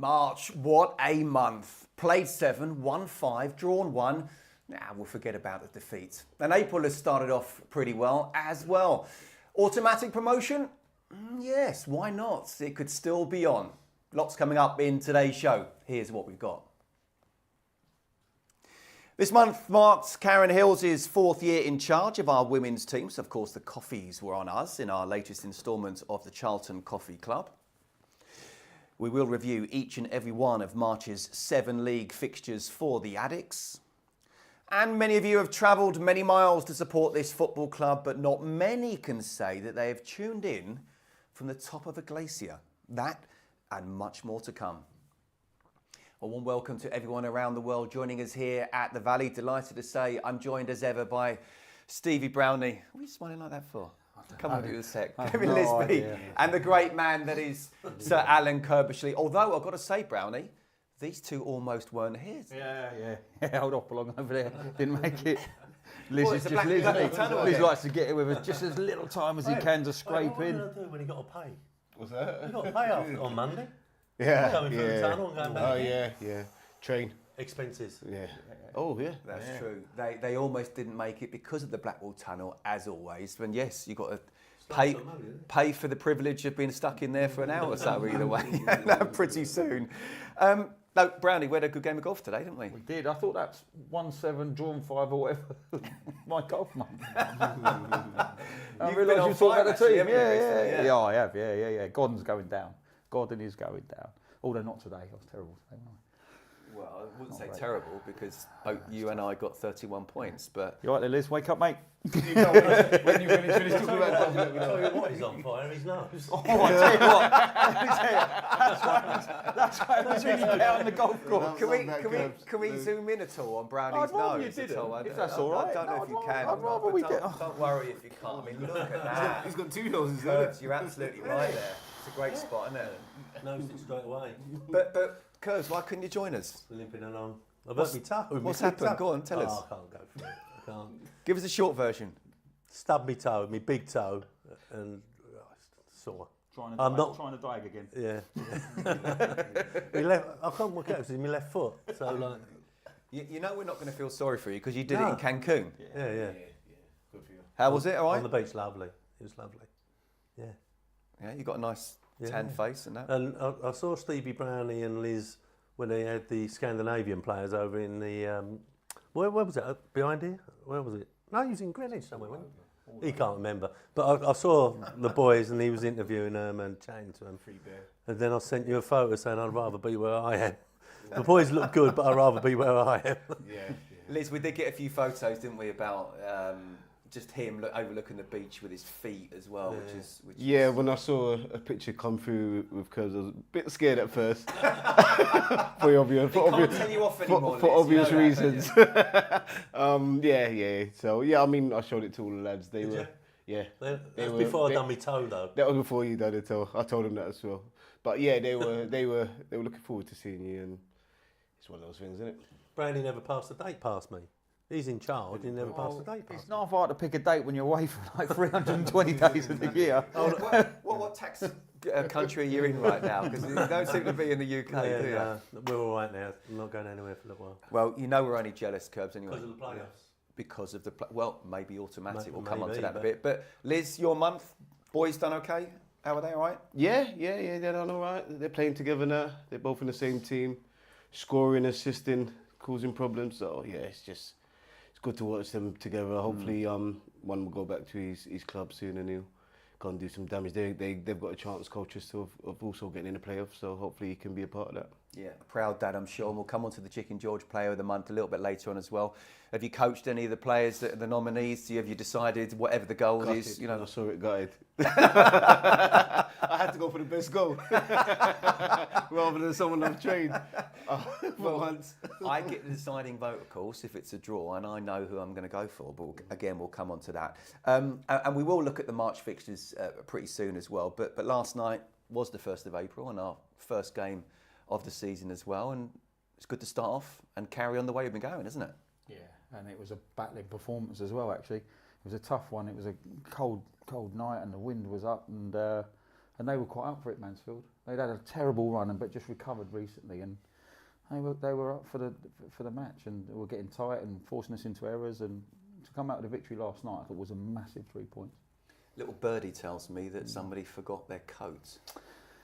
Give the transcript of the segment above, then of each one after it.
March, what a month. Played 7, won 5, drawn 1. Now we'll forget about the defeat. And April has started off pretty well as well. Automatic promotion? Yes, why not? It could still be on. Lots coming up in today's show. Here's what we've got. This month marks Karen Hill's 4th year in charge of our women's team. So, of course, the coffees were on us in our latest instalment of the Charlton Coffee Club. We will review each and every one of March's 7 league fixtures for the Addicts. And many of you have travelled many miles to support this football club, but not many can say that they have tuned in from the top of a glacier. That and much more to come. A warm welcome to everyone around the world joining us here at the Valley. Delighted to say I'm joined as ever by Stevie Brownlee. What are you smiling like that for? Come on, do a sec. Kevin Lisbie. And the great man that is Sir Alan Curbishley. Although I've got to say, Brownie, these two almost weren't his. Yeah, hold off along over there. Didn't make it. Liz Well, is it's just a Liz. black isn't he? tunnel Liz again. likes to get it with just as little time as he can to scrape in. What do you do when you got to pay? What's that? You got to pay on Monday. Yeah, Going through the tunnel and going back. Oh yeah. Train. Expenses. Yeah. Oh yeah. That's true. They almost didn't make it because of the Blackwall Tunnel, as always. And yes, you've got to pay for the privilege of being stuck in there for an hour or so either way. Pretty soon. No, Brownie, we had a good game of golf today, didn't we? We did. I thought that's 1-7, drawn 5 or whatever. My golf month. I You've been realised on you thought fire, about the actually, team. haven't you, recently? Yeah, I have. Yeah. Gordon's going down. Gordon is going down. Although not today. I was terrible today, wasn't Well, I wouldn't say right. terrible because both you and I got 31 points, but... you? You all right there, Liz? Wake up, mate. When you finish talking about that, Tell you what, he's on fire. His nose. Oh, I tell you what. That's why I was really out on the golf course. Can we zoom in at all on Brownie's I'd rather nose? you at didn't, all? if that's all right. I don't know if you can. I'd rather we did. Don't worry if you can't. I mean, look at that. he's got 2 noses. Curbs, you're absolutely right there. It's a great spot, isn't it? Nosed it straight away. But Curbs, why couldn't you join us? Limping along. I've hurt my toe. What's happened? Go on, tell us. I can't go for it. I can't. Give us a short version. Stubbed my toe, my big toe, and sore. Trying to dive again. Yeah. I can't work out because it's my left foot. So like. You know we're not going to feel sorry for you because you did it in Cancun. Yeah. Good for you. How was it? All right. On the beach, lovely. It was lovely. Yeah. Yeah, you got a nice tan face and that. And I saw Stevie Brownlee and Liz when they had the Scandinavian players over in the where was it? Behind here? Where was it? No, he was in Greenwich somewhere. Wasn't he? He can't remember. But I saw the boys and he was interviewing them and chatting to them. And then I sent you a photo saying I'd rather be where I am. The boys look good, but I'd rather be where I am. Yeah. Liz, we did get a few photos, didn't we, about just him overlooking the beach with his feet as well, which is When I saw a picture come through with Curbs, I was a bit scared at first. Can't tell you off anymore, for Liz, obvious you know that, reasons. So I showed it to all the lads. They were. Yeah. That was before I done my toe though. That was before you done it. So I told them that as well. But yeah, they were looking forward to seeing you, and it's one of those things, isn't it? Brownie never passed a date past me. He's in charge. He never passed a date past It's me. not hard to pick a date when you're away for like 320 days of the year. What tax country are you in right now? Because you don't seem to be in the UK, do you? No, we're all right now. I'm not going anywhere for a little while. Well, you know we're only jealous, Curbs, anyway. Because of the playoffs. Because of the maybe automatic. We'll come on to Maybe, that in a but- bit. But Liz, your month, boys done okay? How are they? All right? Yeah, they're done all right. They're playing together now. They're both in the same team, scoring, assisting, causing problems. So yeah, it's good to watch them together. Hopefully, one will go back to his club soon and he'll go and do some damage. They've got a chance, coaches, of also getting in the playoffs. So hopefully he can be a part of that. Yeah, proud dad, I'm sure. And we'll come on to the Chicken George Player of the Month a little bit later on as well. Have you coached any of the players that are the nominees? Have you decided whatever the goal is? You know, I saw it gutted. I had to go for the best goal rather than someone I've trained for once. I get the deciding vote, of course, if it's a draw, and I know who I'm going to go for. But again, we'll come on to that. And we will look at the March fixtures pretty soon as well. But last night was the 1st of April and our first game of the season as well. And it's good to start off and carry on the way we've been going, isn't it? Yeah, and it was a battling performance as well, actually. It was a tough one. It was a cold night and the wind was up and and they were quite up for it, Mansfield. They'd had a terrible run, but just recovered recently, and they were up for the match, and they were getting tight and forcing us into errors, and to come out with a victory last night, I thought was a massive 3 points. Little birdie tells me that somebody forgot their coat,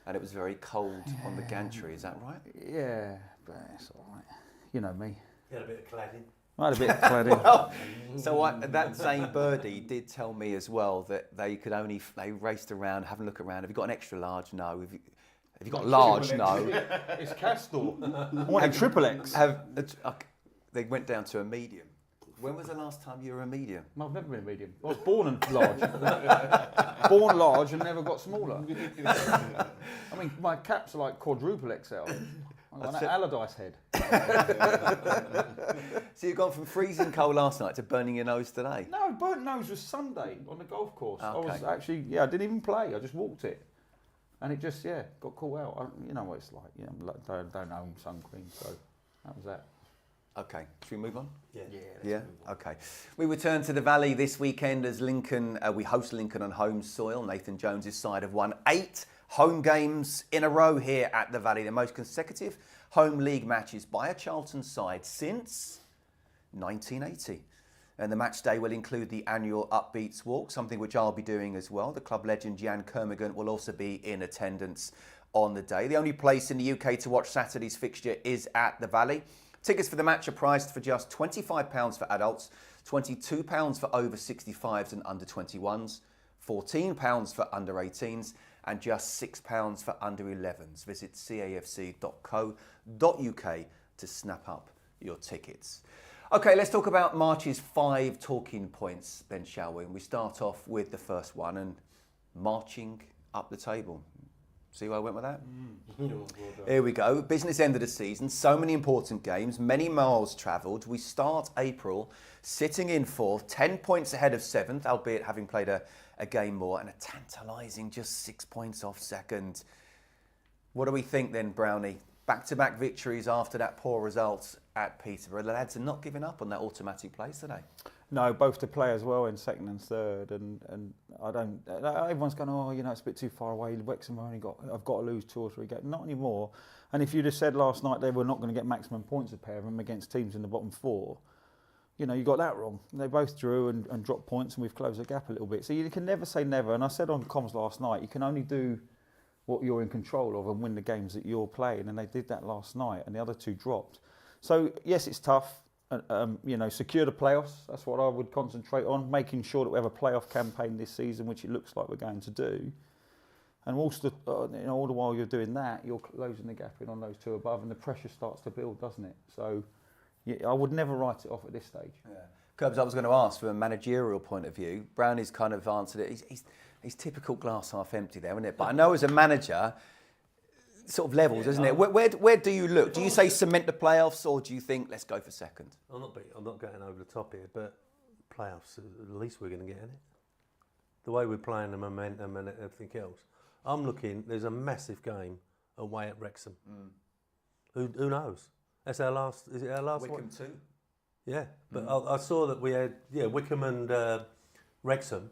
and it was very cold on the gantry. Is that right? Yeah, but it's all right. You know me. You had a bit of cladding. I had a bit of cladding. Well, so that same birdie did tell me as well that they raced around, have a look around. Have you got an extra large? No. Have you got a large? No. It's Castor. I wanted triple X. They went down to a medium. When was the last time you were a medium? No, I've never been a medium. I was born large. Born large and never got smaller. I mean, my caps are like quadruple XL. I've got an Allardyce head. So you've gone from freezing cold last night to burning your nose today? No, burnt nose was Sunday on the golf course. Okay. I was actually, I didn't even play. I just walked it. And it just, got caught out. You know what it's like. Don't own sun cream, so that was that. Okay, should we move on? Yeah. Okay. We return to the Valley this weekend as Lincoln. We host Lincoln on home soil. Nathan Jones's side have won 8 home games in a row here at the Valley, the most consecutive home league matches by a Charlton side since 1980. And the match day will include the annual Upbeats walk, something which I'll be doing as well. The club legend Jan Kermigan will also be in attendance on the day. The only place in the UK to watch Saturday's fixture is at the Valley. Tickets for the match are priced for just £25 for adults, £22 for over 65s and under 21s, £14 for under 18s, and just £6 for under 11s. Visit cafc.co.uk to snap up your tickets. Okay, let's talk about March's 5 talking points then, shall we? And we start off with the first one, and marching up the table. See where I went with that? Here we go. Business end of the season. So many important games, many miles travelled. We start April sitting in 4th, 10 points ahead of 7th, albeit having played a game more, and a tantalising just 6 points off 2nd. What do we think then, Brownie? Back-to-back victories after that poor result at Peterborough. The lads are not giving up on that automatic place today. No, both to play as well in 2nd and 3rd, and I don't. Everyone's going, it's a bit too far away. Wrexham I've got to lose 2 or 3 games. Not anymore. And if you'd have said last night they were not going to get maximum points, a pair of them against teams in the bottom 4, you got that wrong. They both drew and dropped points, and we've closed the gap a little bit. So you can never say never. And I said on comms last night, you can only do what you're in control of and win the games that you're playing, and they did that last night, and the other 2 dropped. So yes, it's tough. Secure the playoffs. That's what I would concentrate on, making sure that we have a playoff campaign this season, which it looks like we're going to do. And also, all the while you're doing that, you're closing the gap in on those 2 above, and the pressure starts to build, doesn't it? So, I would never write it off at this stage. Yeah. Curbs, I was going to ask from a managerial point of view. Brownie's kind of answered it. He's typical glass half empty there, isn't it? But I know as a manager, sort of levels, isn't it? Where do you look? Do you say cement the playoffs, or do you think let's go for 2nd? I'm not going over the top here, but playoffs, at least we're going to get in it. The way we're playing, the momentum and everything else. I'm looking, there's a massive game away at Wrexham. Who knows? That's our last, is it our last one? Wickham too. Yeah, but I saw that we had, Wickham and Wrexham,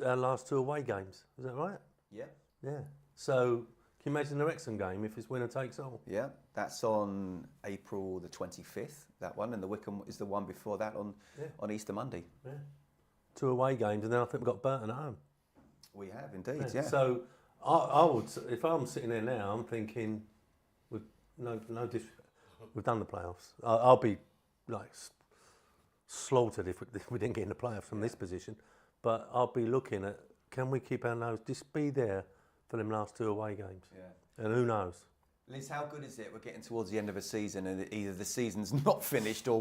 our last 2 away games. Is that right? Yeah. Yeah. So, can you imagine the Wrexham game if it's winner takes all? Yeah, that's on April the 25th, that one, and the Wickham is the one before that on Easter Monday. Yeah. 2 away games, and then I think we've got Burton at home. We have indeed, yeah. So, I would, if I'm sitting there now, I'm thinking, we've done the playoffs. I'll be like slaughtered if we didn't get in the playoffs from this position, but I'll be looking at, can we keep our nose, just be there for them last 2 away games? Yeah. And who knows? Liz, how good is it? We're getting towards the end of a season, and either the season's not finished, or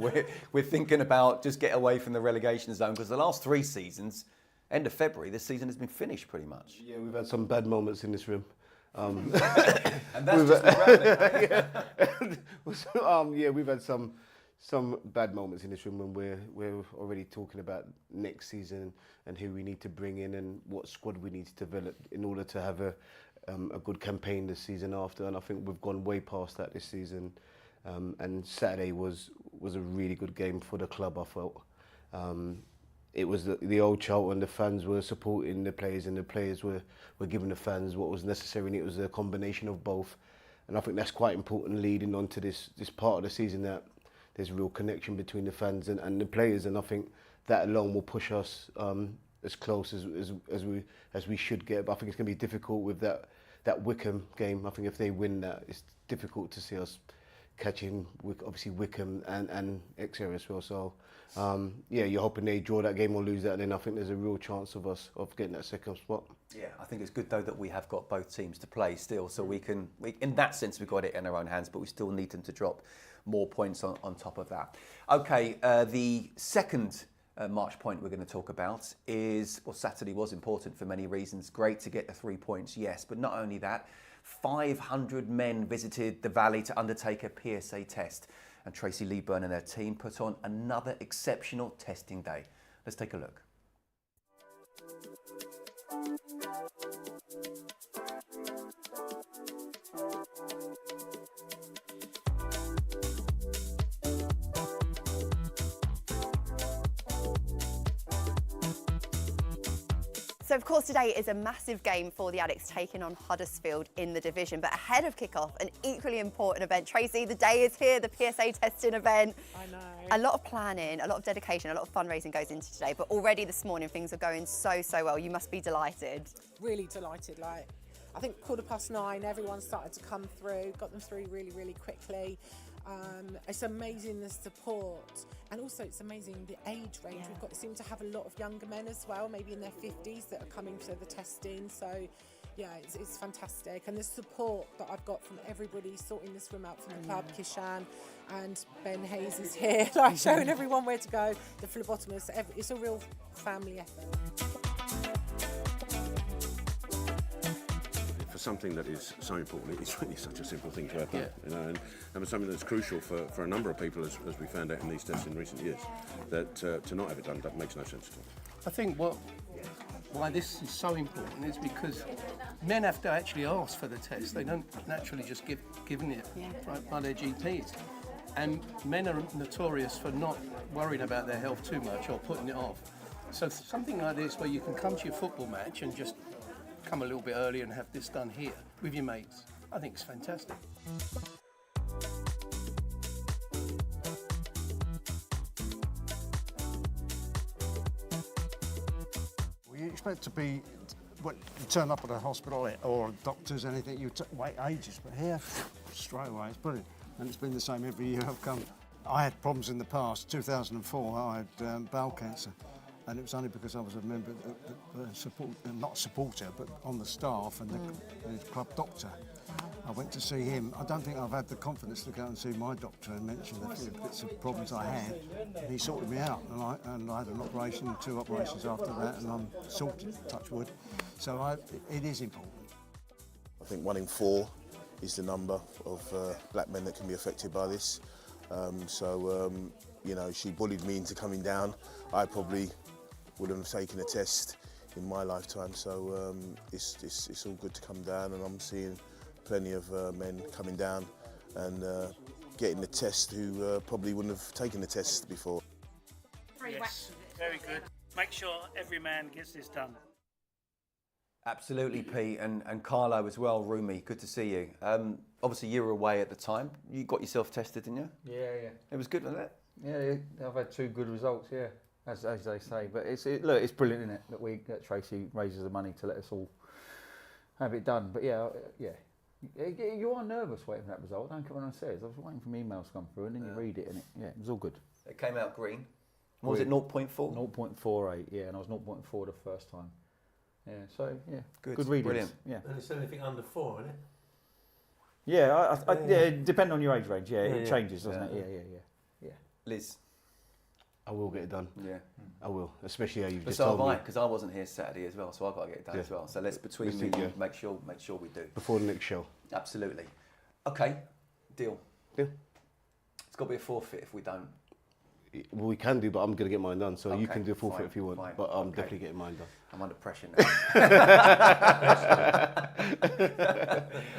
we're thinking about just get away from the relegation zone, because the last 3 seasons, end of February, this season has been finished pretty much. Yeah, we've had some bad moments in this room. And that's just we've had some bad moments in this room when we're already talking about next season and who we need to bring in and what squad we need to develop in order to have a good campaign this season after. And I think we've gone way past that this season. And Saturday was a really good game for the club, I felt. it was the old Charlton. The fans were supporting the players, and the players were giving the fans what was necessary, and it was a combination of both. And I think that's quite important leading on to this part of the season, that there's a real connection between the fans and the players, and I think that alone will push us as close as we should get. But I think it's going to be difficult with that Wickham game. I think if they win that, it's difficult to see us catching obviously Wickham and Exeter as well. So yeah, you're hoping they draw that game or lose that, and then I think there's a real chance of us getting that second spot. Yeah, I think it's good though that we have got both teams to play still, so we in that sense we've got it in our own hands, but we still need them to drop more points on top of that. Okay, the second March point we're going to talk about is, well, Saturday was important for many reasons. Great to get the 3 points, yes, but not only that, 500 men visited the Valley to undertake a PSA test, and Tracy Leeburn and their team put on another exceptional testing day. Let's take a look. So of course today is a massive game for the Addicts, taking on Huddersfield in the division. But ahead of kick-off, an equally important event. Tracy, the day is here, the PSA testing event. I know. A lot of planning, a lot of dedication, a lot of fundraising goes into today. But already this morning things are going so well. You must be delighted. Really delighted. Like, I think 9:15, everyone started to come through, got them through really quickly. It's amazing the support, and also it's amazing the age range. Yeah. We've got seem to have a lot of younger men as well, maybe in their 50s, that are coming to the testing. So yeah, it's fantastic, and the support that I've got from everybody sorting this room out from the club. Kishan and Ben Hayes is here, like showing everyone where to go. The phlebotomist, it's a real family effort. For something that is so important, it's really such a simple thing to happen, you know, and something that's crucial for a number of people, as we found out in these tests in recent years, that to not have it done, that makes no sense at all. I think why this is so important is because men have to actually ask for the test. They don't naturally just given it by their GPs. And men are notorious for not worrying about their health too much or putting it off. So something like this, where you can come to your football match and just come a little bit early and have this done here with your mates, I think it's fantastic. Well, you expect to be, you turn up at a hospital or doctors, anything, you wait ages, but here, straight away, it's brilliant. And it's been the same every year I've come. I had problems in the past. 2004, I had bowel cancer. And it was only because I was a member, not a supporter, but on the staff and the club doctor. I went to see him. I don't think I've had the confidence to go and see my doctor and mention the few bits of problems I had. And he sorted me out, and I had an operation, 2 operations after that, and I'm sorted, touch wood. So it is important. I think 1 in 4 is the number of black men that can be affected by this. You know, she bullied me into coming down. I probably wouldn't have taken a test in my lifetime, so it's all good to come down, and I'm seeing plenty of men coming down and getting the test who probably wouldn't have taken the test before. Yes, very good. Make sure every man gets this done. Absolutely, Pete, and Carlo as well. Rumi, good to see you. Obviously, you were away at the time. You got yourself tested, didn't you? Yeah. It was good, wasn't it? Yeah, I've had 2 good results, yeah, as they say. But it's brilliant, isn't it, that Tracy raises the money to let us all have it done. But yeah. You are nervous waiting for that result, don't come on and says. I was waiting for my emails to come through, and then you read it, and it was all good. It came out green. What was it, 0.4? 0.48, yeah, and I was 0.4 the first time. Yeah, so yeah, good readings. Brilliant. Yeah. And it's anything under 4, isn't it? Yeah, yeah, depending on your age range, it changes, doesn't it? Yeah. Liz? I will get it done. Yeah. I will, especially how you've But just so told have me. I, because I wasn't here Saturday as well, so I've got to get it done as well. So let's, between me and you, make sure we do. Before the next show. Absolutely. Okay, deal. Deal. It's got to be a forfeit if we don't. Well, we can do, but I'm going to get mine done. So you Okay, can do a forfeit fine, if you want, fine, but I'm okay. definitely getting mine done. I'm under pressure now.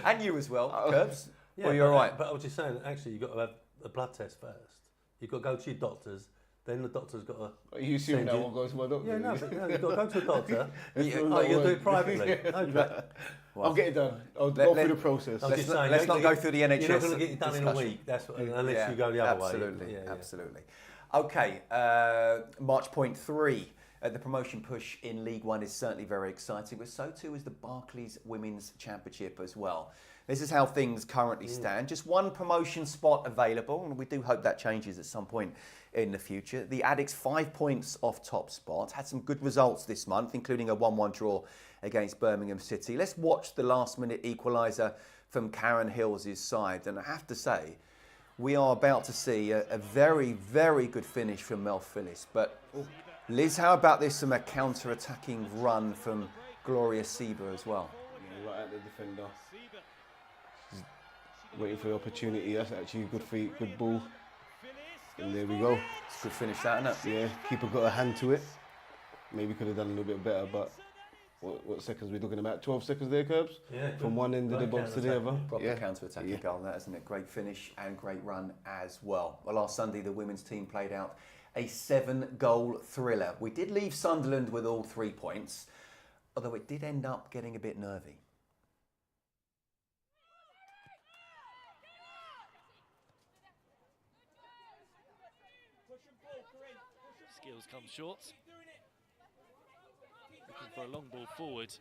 And you as well, Curbs. Yeah, Well, you're all right. But I was just saying, actually, you've got to have a blood test first. You've got to go to your doctors. then the doctor's got to. You assume that one goes to my doctor? Yeah, no, but, no, you've got to go to a doctor. Yeah, you'll do it privately. Okay. I'll get it done. I'll go through the process. Let's not go through the NHS. You're not going to get it done in a week. That's what, unless you go the other way. Absolutely, absolutely. Okay, March point 3. The promotion push in League One is certainly very exciting, but so too is the Barclays Women's Championship as well. This is how things currently stand. Just one promotion spot available, and we do hope that changes at some point in the future. The Addicts 5 points off top spot. Had some good results this month, including a 1-1 draw against Birmingham City. Let's watch the last-minute equaliser from Karen Hills' side. And I have to say, we are about to see a very, very good finish from Mel Phillips. But Liz, how about this from a counter-attacking run from Gloria Sieber as well? Yeah, right at the defender. Just waiting for the opportunity. That's actually a good feet, good ball. And there we go. It's a good finish, that, isn't it? Yeah, keeper got a hand to it. Maybe could have done a little bit better, but what seconds are we looking about? 12 seconds there, Curbs? Yeah. From one end of the box to the other. Proper counter-attacking goal, that, isn't it? Great finish and great run as well. Well, last Sunday, the women's team played out a 7-goal thriller. We did leave Sunderland with all 3 points, although it did end up getting a bit nervy. Skills comes short. Looking for a long ball forward.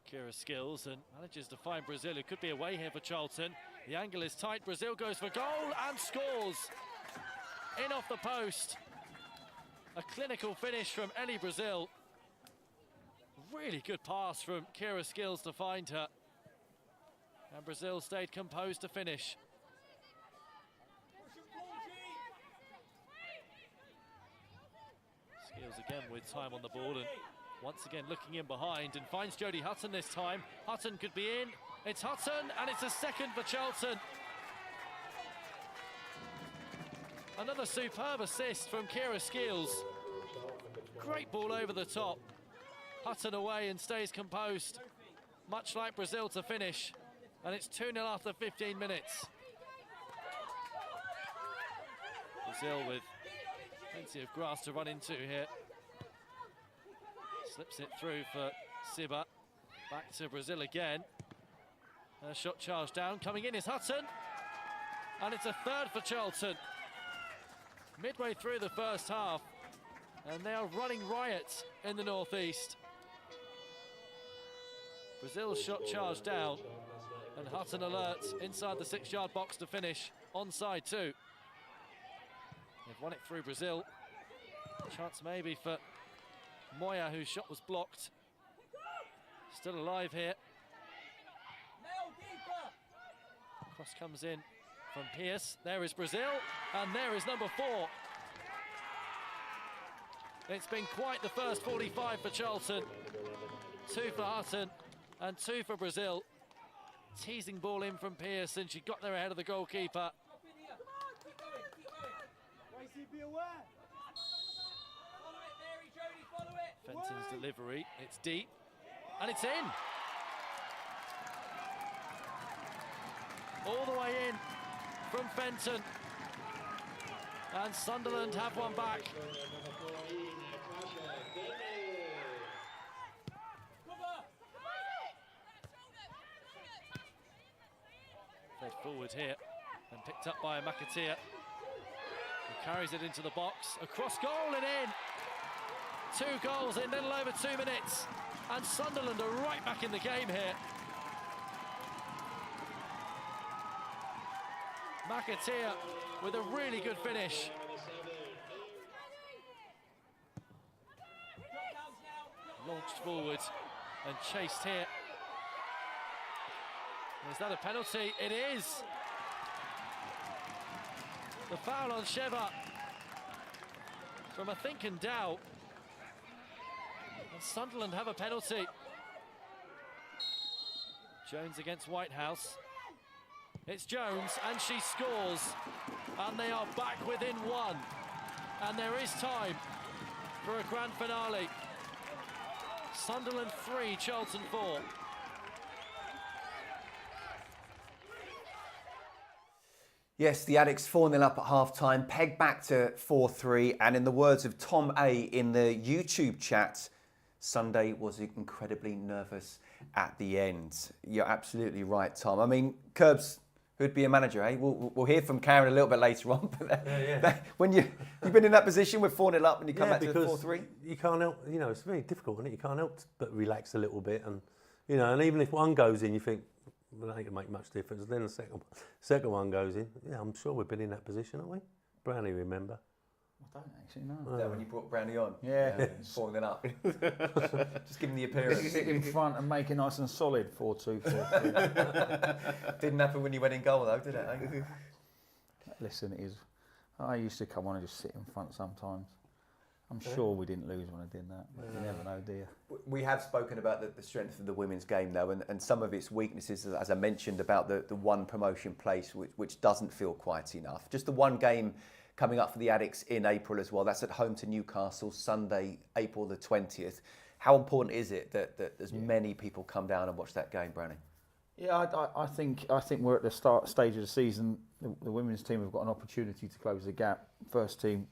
Kira Skills and manages to find Brazil, who could be away here for Charlton. The angle is tight. Brazil goes for goal and scores. In off the post. A clinical finish from Ellie Brazil. Really good pass from Kira Skills to find her. And Brazil stayed composed to finish. Skills again with time on the ball and once again looking in behind and finds Jodie Hutton this time. Hutton could be in. It's Hutton and it's a second for Charlton. Another superb assist from Kira Skills. Great ball over the top. Hutton away and stays composed. Much like Brazil to finish. And it's 2-0 after 15 minutes. Brazil with plenty of grass to run into here. Slips it through for Siba. Back to Brazil again. A shot charged down. Coming in is Hutton. And it's a third for Charlton. Midway through the first half. And they are running riot in the northeast. Brazil's shot charged down. And Hutton alert inside the 6-yard box to finish. Onside too. They've won it through Brazil. Chance maybe for Moya, whose shot was blocked. Still alive here. Cross comes in from Pierce. There is Brazil, and there is number 4. It's been quite the first 45 for Charlton. 2 for Hutton, and 2 for Brazil. Teasing ball in from Pierce, and she got there ahead of the goalkeeper. Fenton's delivery, it's deep, and it's in. All the way in from Fenton. And Sunderland have one back. Fed forward here and picked up by McAteer. He carries it into the box, across goal and in. 2 goals in little over 2 minutes. And Sunderland are right back in the game here. McAteer with a really good finish. Launched forward and chased here. Is that a penalty? It is. The foul on Sheva from I think in Dow. And Sunderland have a penalty. Jones against Whitehouse. It's Jones and she scores. And they are back within 1. And there is time for a grand finale. Sunderland 3, Charlton 4. Yes, the Addicts 4-0 up at half-time, pegged back to 4-3, and in the words of Tom A in the YouTube chat, Sunday was incredibly nervous at the end. You're absolutely right, Tom. I mean, Curbs, who'd be a manager, eh? We'll hear from Karen a little bit later on. But when you've been in that position with 4-0 up and you come back to 4-3? You can't help, you know, it's very difficult, isn't it? You can't help but relax a little bit. And, you know, and even if one goes in, you think, well, that ain't going to make much difference. Then the second one goes in. Yeah, I'm sure we've been in that position, haven't we? Brownie, remember? I don't actually know. Is that when you brought Brownie on? Yeah. 4-0 up. Just give him the appearance. Sit in front and make it nice and solid, 4-2, 4-3. Didn't happen when you went in goal, though, did it? Eh? Listen, it is. I used to come on and just sit in front sometimes. I'm sure we didn't lose when I did that. You never know, do you? We have spoken about the strength of the women's game, though, and some of its weaknesses, as I mentioned, about the one promotion place, which doesn't feel quite enough. Just the one game coming up for the Addicts in April as well. That's at home to Newcastle, Sunday, April the 20th. How important is it that as many people come down and watch that game, Brownie? Yeah, I think we're at the stage of the season. The women's team have got an opportunity to close the gap. First team,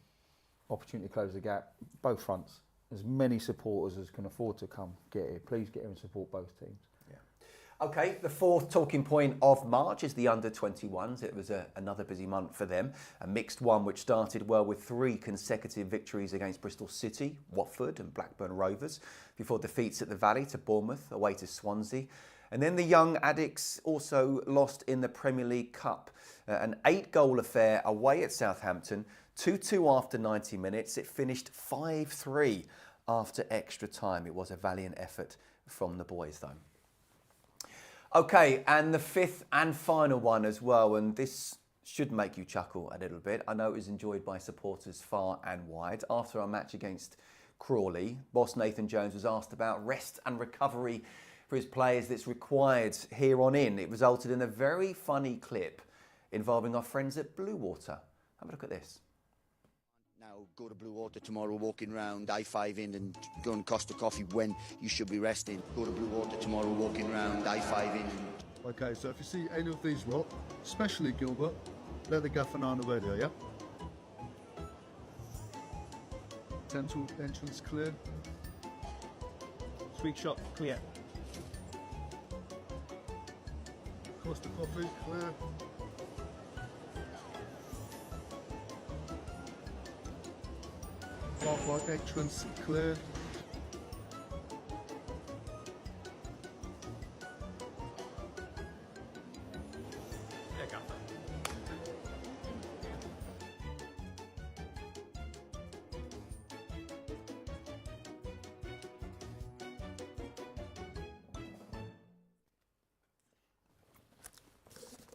opportunity to close the gap. Both fronts. As many supporters as can afford to come get here. Please get here and support both teams. Okay, the fourth talking point of March is the under-21s. It was another busy month for them. A mixed one which started well with 3 consecutive victories against Bristol City, Watford and Blackburn Rovers, before defeats at the Valley to Bournemouth, away to Swansea. And then the young Addicts also lost in the Premier League Cup. An 8-goal affair away at Southampton, 2-2 after 90 minutes. It finished 5-3 after extra time. It was a valiant effort from the boys, though. Okay, and the fifth and final one as well, and this should make you chuckle a little bit. I know it was enjoyed by supporters far and wide. After our match against Crawley, boss Nathan Jones was asked about rest and recovery for his players that's required here on in. It resulted in a very funny clip involving our friends at Blue Water. Have a look at this. Now go to Blue Water tomorrow, walking round, I-5 in and go and Costa Coffee when you should be resting. Go to Blue Water tomorrow, walking round, I-5 in. Okay, so if you see any of these rock, especially Gilbert, let the gaffer know on the radio, yeah? Central entrance clear. Sweet shop clear. Costa Coffee clear. Car park entrance clear.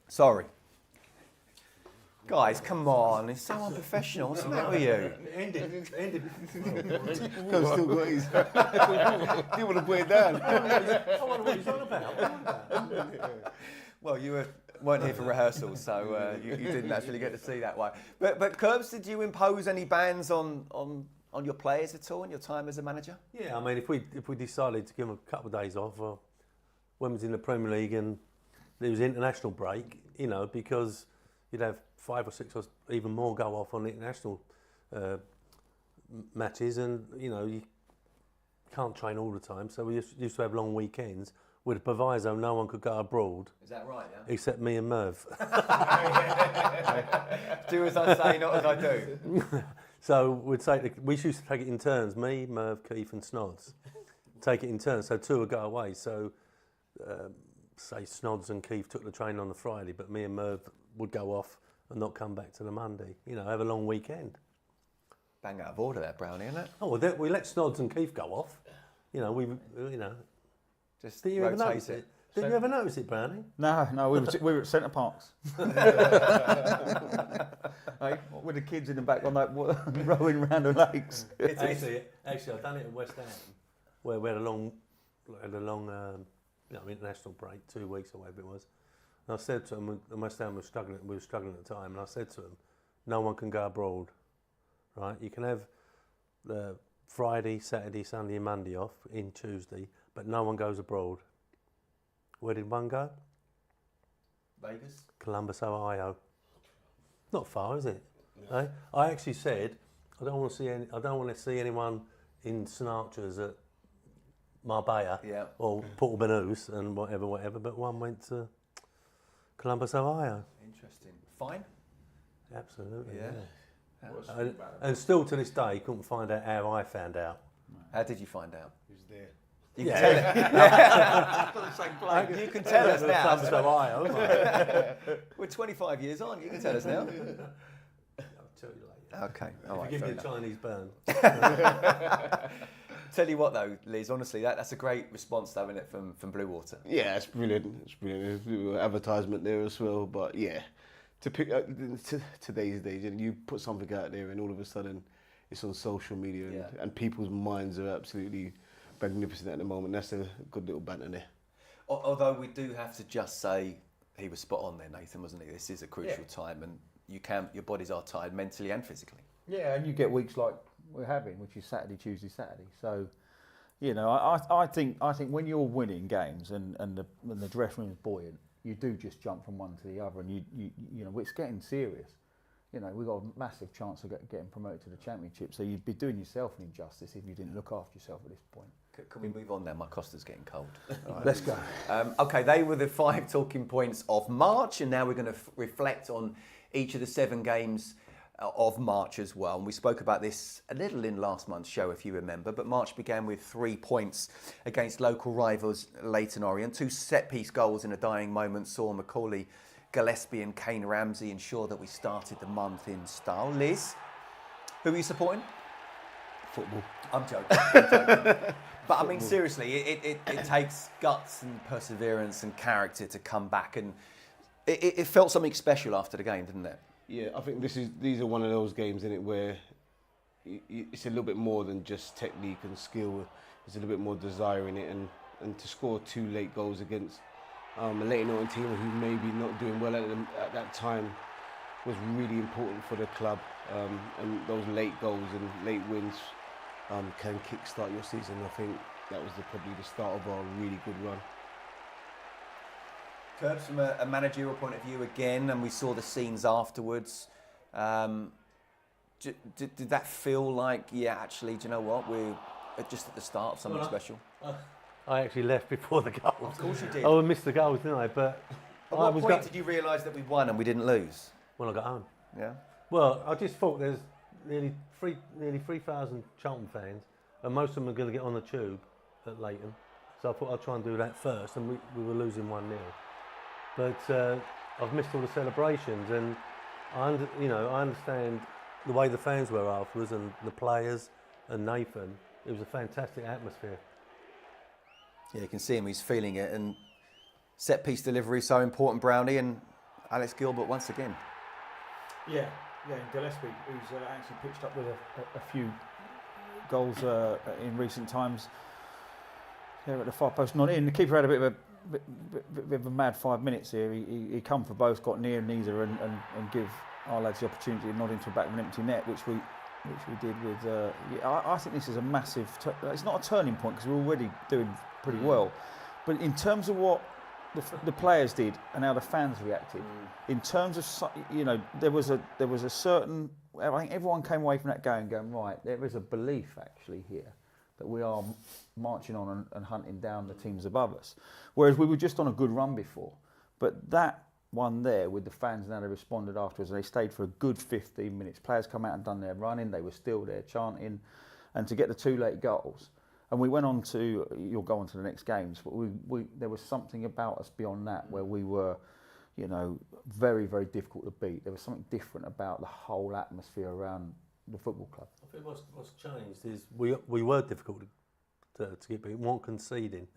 Sorry. Guys, come on, it's so unprofessional. What's the matter with you? Ended. I've still got his. Didn't want to put it down. I wonder what he's on about. Well, you weren't here for rehearsals, so you didn't actually get to see that one. But Curbs, did you impose any bans on your players at all in your time as a manager? Yeah, I mean, if we decided to give them a couple of days off, when we was in the Premier League and there was international break, you know, because you'd have 5 or 6 or even more go off on international matches, and you know you can't train all the time. So we used to have long weekends with a proviso no one could go abroad. Is that right? Yeah. Except me and Merv. Do as I say, not as I do. So we used to take it in turns. Me, Merv, Keith, and Snods take it in turns. So 2 would go away. So say Snods and Keith took the train on the Friday, but me and Merv would go off and not come back to the Monday. You know, have a long weekend. Bang out of order there, Brownie, isn't it? Oh, well, we let Snods and Keith go off. You know, just did you ever notice it? Did you ever notice it, Brownie? No, we were at Centre Parks. Hey, with the kids in the back on that rowing around the lakes. Actually, I've done it at West Ham, where we had a long international break, 2 weeks or whatever it was. And I said to them, West Ham we were struggling at the time, and I said to them, no one can go abroad, right? You can have the Friday, Saturday, Sunday and Monday off in Tuesday, but no one goes abroad. Where did one go? Vegas? Columbus, Ohio. Not far, is it? Eh? I actually said I don't want to see anyone in Sinatra's at Marbella or Port Banús and whatever. But one went to Columbus, Ohio. Interesting. Fine. Absolutely. Yeah. And still to this day, couldn't find out how I found out. How did you find out? Who's there? You can tell it. You can tell us now. Columbus, Ohio. We're 25 years on. You can tell us now. I'll tell you later. Okay. All right. Give me fair a enough. Chinese burn. Tell you what, though, Liz. Honestly, that's a great response, though, isn't it, from Blue Water? Yeah, it's brilliant. It's brilliant. There's a little advertisement there as well, but yeah, to pick up today's days, and you put something out there, and all of a sudden, it's on social media, and people's minds are absolutely magnificent at the moment. That's a good little banter there. Although we do have to just say he was spot on there, Nathan, wasn't he? This is a crucial time, and your bodies are tired mentally and physically. Yeah, and you get weeks like we're having, which is Saturday, Tuesday, Saturday. So, you know, I think when you're winning games and the dressing room is buoyant, you do just jump from one to the other, and you know it's getting serious. You know, we've got a massive chance of getting promoted to the Championship, so you'd be doing yourself an injustice if you didn't look after yourself at this point. Can we move on now? My Costa's getting cold. Right. Let's go. Okay, they were the 5 talking points of March, and now we're going to reflect on each of the 7 games of March as well. And we spoke about this a little in last month's show, if you remember, but March began with 3 points against local rivals Leyton Orient. 2 set-piece goals in a dying moment saw Macaulay Gillespie and Kane Ramsey ensure that we started the month in style. Liz, who are you supporting? Football. I'm joking. But I mean, seriously, it takes guts and perseverance and character to come back, and it felt something special after the game, didn't it? Yeah, I think these are one of those games in it where it's a little bit more than just technique and skill. There's a little bit more desire in it, and to score 2 late goals against a Leyton Orient team who maybe not doing well at that time was really important for the club. And those late goals and late wins can kickstart your season. I think that was probably the start of a really good run. Curbs, from a managerial point of view again, and we saw the scenes afterwards. Did that feel like, yeah, actually, do you know what? We're just at the start of something special? I actually left before the goals. Of course you did. Oh, I missed the goals, didn't I? But at what point did you realise that we won and we didn't lose? When I got home. Yeah. Well, I just thought there's nearly 3,000 Charlton fans, and most of them are going to get on the tube at Leyton. So I thought I'd try and do that first, and we were losing 1-0. But I've missed all the celebrations, and I understand the way the fans were afterwards, and the players and Nathan. It was a fantastic atmosphere. Yeah, you can see him, he's feeling it, and set-piece delivery so important, Brownie, and Alex Gilbert once again. Yeah, and Gillespie, who's actually pitched up with a few goals in recent times. There at the far post, not in. The keeper had a bit of a mad 5 minutes here. He come for both, got near neither, and give our lads the opportunity to nod into the back of an empty net, which we did with. I think this is a massive. It's not a turning point because we're already doing pretty well, but in terms of what the players did and how the fans reacted, in terms of, you know, there was a certain. I think everyone came away from that game going, right, there is a belief actually here that we are marching on and hunting down the teams above us. Whereas we were just on a good run before. But that one there with the fans, now they responded afterwards, and they stayed for a good 15 minutes. Players come out and done their running, they were still there chanting, and to get the 2 late goals. And we went on to, you'll go on to the next games, but there was something about us beyond that where we were, you know, very, very difficult to beat. There was something different about the whole atmosphere around the football club. I think what's changed is we were difficult to get beat. We weren't conceding,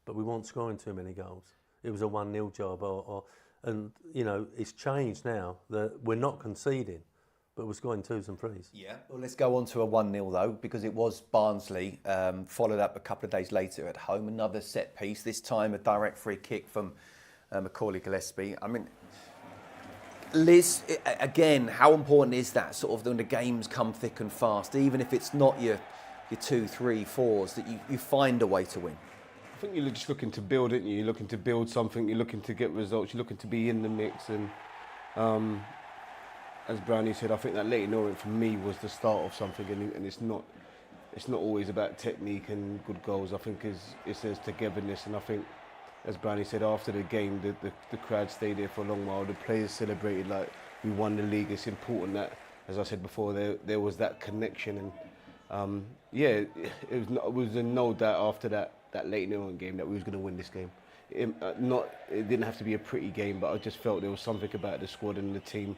but we weren't scoring too many goals. It was a 1-0 job, and you know it's changed now that we're not conceding, but we're scoring 2s and 3s. Yeah. Well, let's go on to a 1-0 though, because it was Barnsley, followed up a couple of days later at home. Another set piece. This time a direct free kick from Macaulay Gillespie. I mean, Liz, again, how important is that sort of when the games come thick and fast, even if it's not your 2, 3, 4s, that you find a way to win? I think you're just looking to build it. You're looking to build something. You're looking to get results. You're looking to be in the mix, and as Brownie said, I think that Leighton Orient for me was the start of something, and it's not always about technique and good goals. I think it says togetherness, and I think, as Brownie said, after the game, the crowd stayed there for a long while. The players celebrated like we won the league. It's important that, as I said before, there was that connection, and it was a no doubt after that Leighton Orient game that we was going to win this game. It didn't have to be a pretty game, but I just felt there was something about the squad and the team.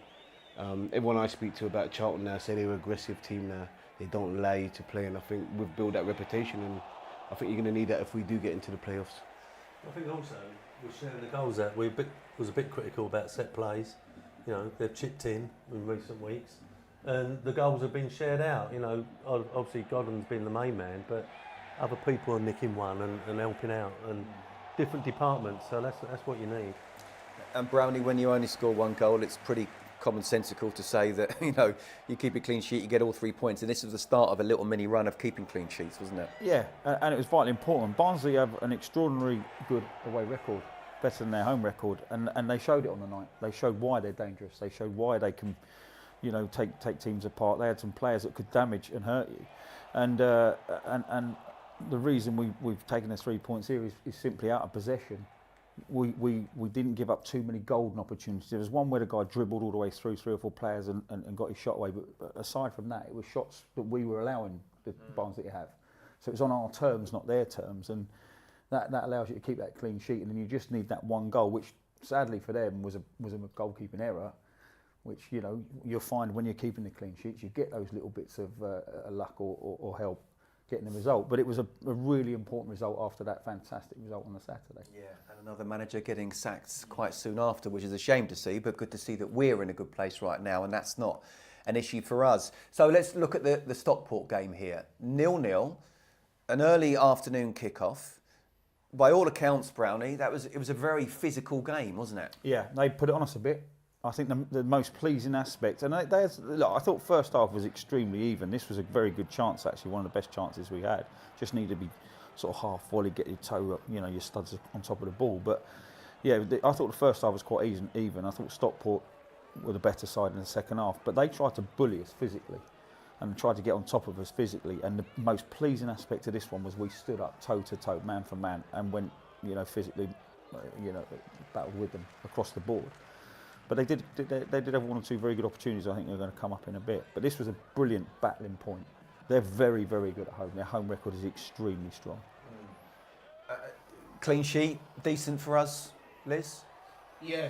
Everyone I speak to about Charlton now say they're an aggressive team now. They don't allow you to play, and I think we've built that reputation, and I think you're going to need that if we do get into the playoffs. I think also we're sharing the goals out. We was a bit critical about set plays. You know, they've chipped in recent weeks, and the goals have been shared out. You know, obviously Godwin's been the main man, but other people are nicking one and helping out, and different departments. So that's what you need. And Brownie, when you only score one goal, it's pretty commonsensical to say that, you know, you keep a clean sheet, you get all 3 points, and this was the start of a little mini run of keeping clean sheets, wasn't it? Yeah, and it was vitally important. Barnsley have an extraordinary good away record, better than their home record, and they showed it on the night. They showed why they're dangerous. They showed why they can, you know, take teams apart. They had some players that could damage and hurt you, and the reason we've taken the 3 points here is simply out of possession. We didn't give up too many golden opportunities. There was one where the guy dribbled all the way through 3 or 4 players and got his shot away. But aside from that, it was shots that we were allowing the Barnsley to have. So it was on our terms, not their terms. And that allows you to keep that clean sheet. And then you just need that one goal, which sadly for them was a goalkeeping error, which, you know, you'll find when you're keeping the clean sheets, you get those little bits of luck or help getting the result. But it was a really important result after that fantastic result on the Saturday. Yeah, and another manager getting sacked quite soon after, which is a shame to see, but good to see that we're in a good place right now, and that's not an issue for us. So let's look at the Stockport game here. 0-0, an early afternoon kickoff. By all accounts, Brownie, it was a very physical game, wasn't it? Yeah, they put it on us a bit. I think the most pleasing aspect, and look, I thought first half was extremely even. This was a very good chance, actually, one of the best chances we had. Just need to be sort of half volley, get your toe up, you know, your studs on top of the ball. But yeah, I thought the first half was quite even. I thought Stockport were the better side in the second half, but they tried to bully us physically and tried to get on top of us physically. And the most pleasing aspect of this one was we stood up toe to toe, man for man, and went, you know, physically, you know, battled with them across the board. But they did have 1 or 2 very good opportunities. I think they're going to come up in a bit. But this was a brilliant battling point. They're very, very good at home. Their home record is extremely strong. Clean sheet, decent for us, Liz? Yeah.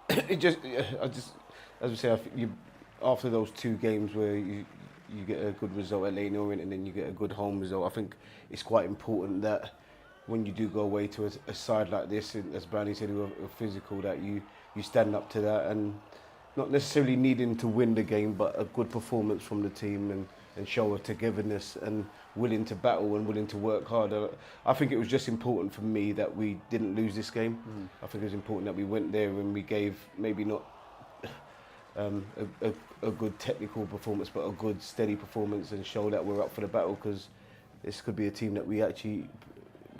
I just, as we say, I think after those 2 games where you get a good result at Leighton Orient and then you get a good home result, I think it's quite important that when you do go away to a side like this, as Brownie said, who are physical, that you stand up to that, and not necessarily needing to win the game, but a good performance from the team and show a togetherness and willing to battle and willing to work harder. I think it was just important for me that we didn't lose this game. I think it was important that we went there and we gave maybe not a good technical performance, but a good steady performance, and show that we're up for the battle, because this could be a team that we actually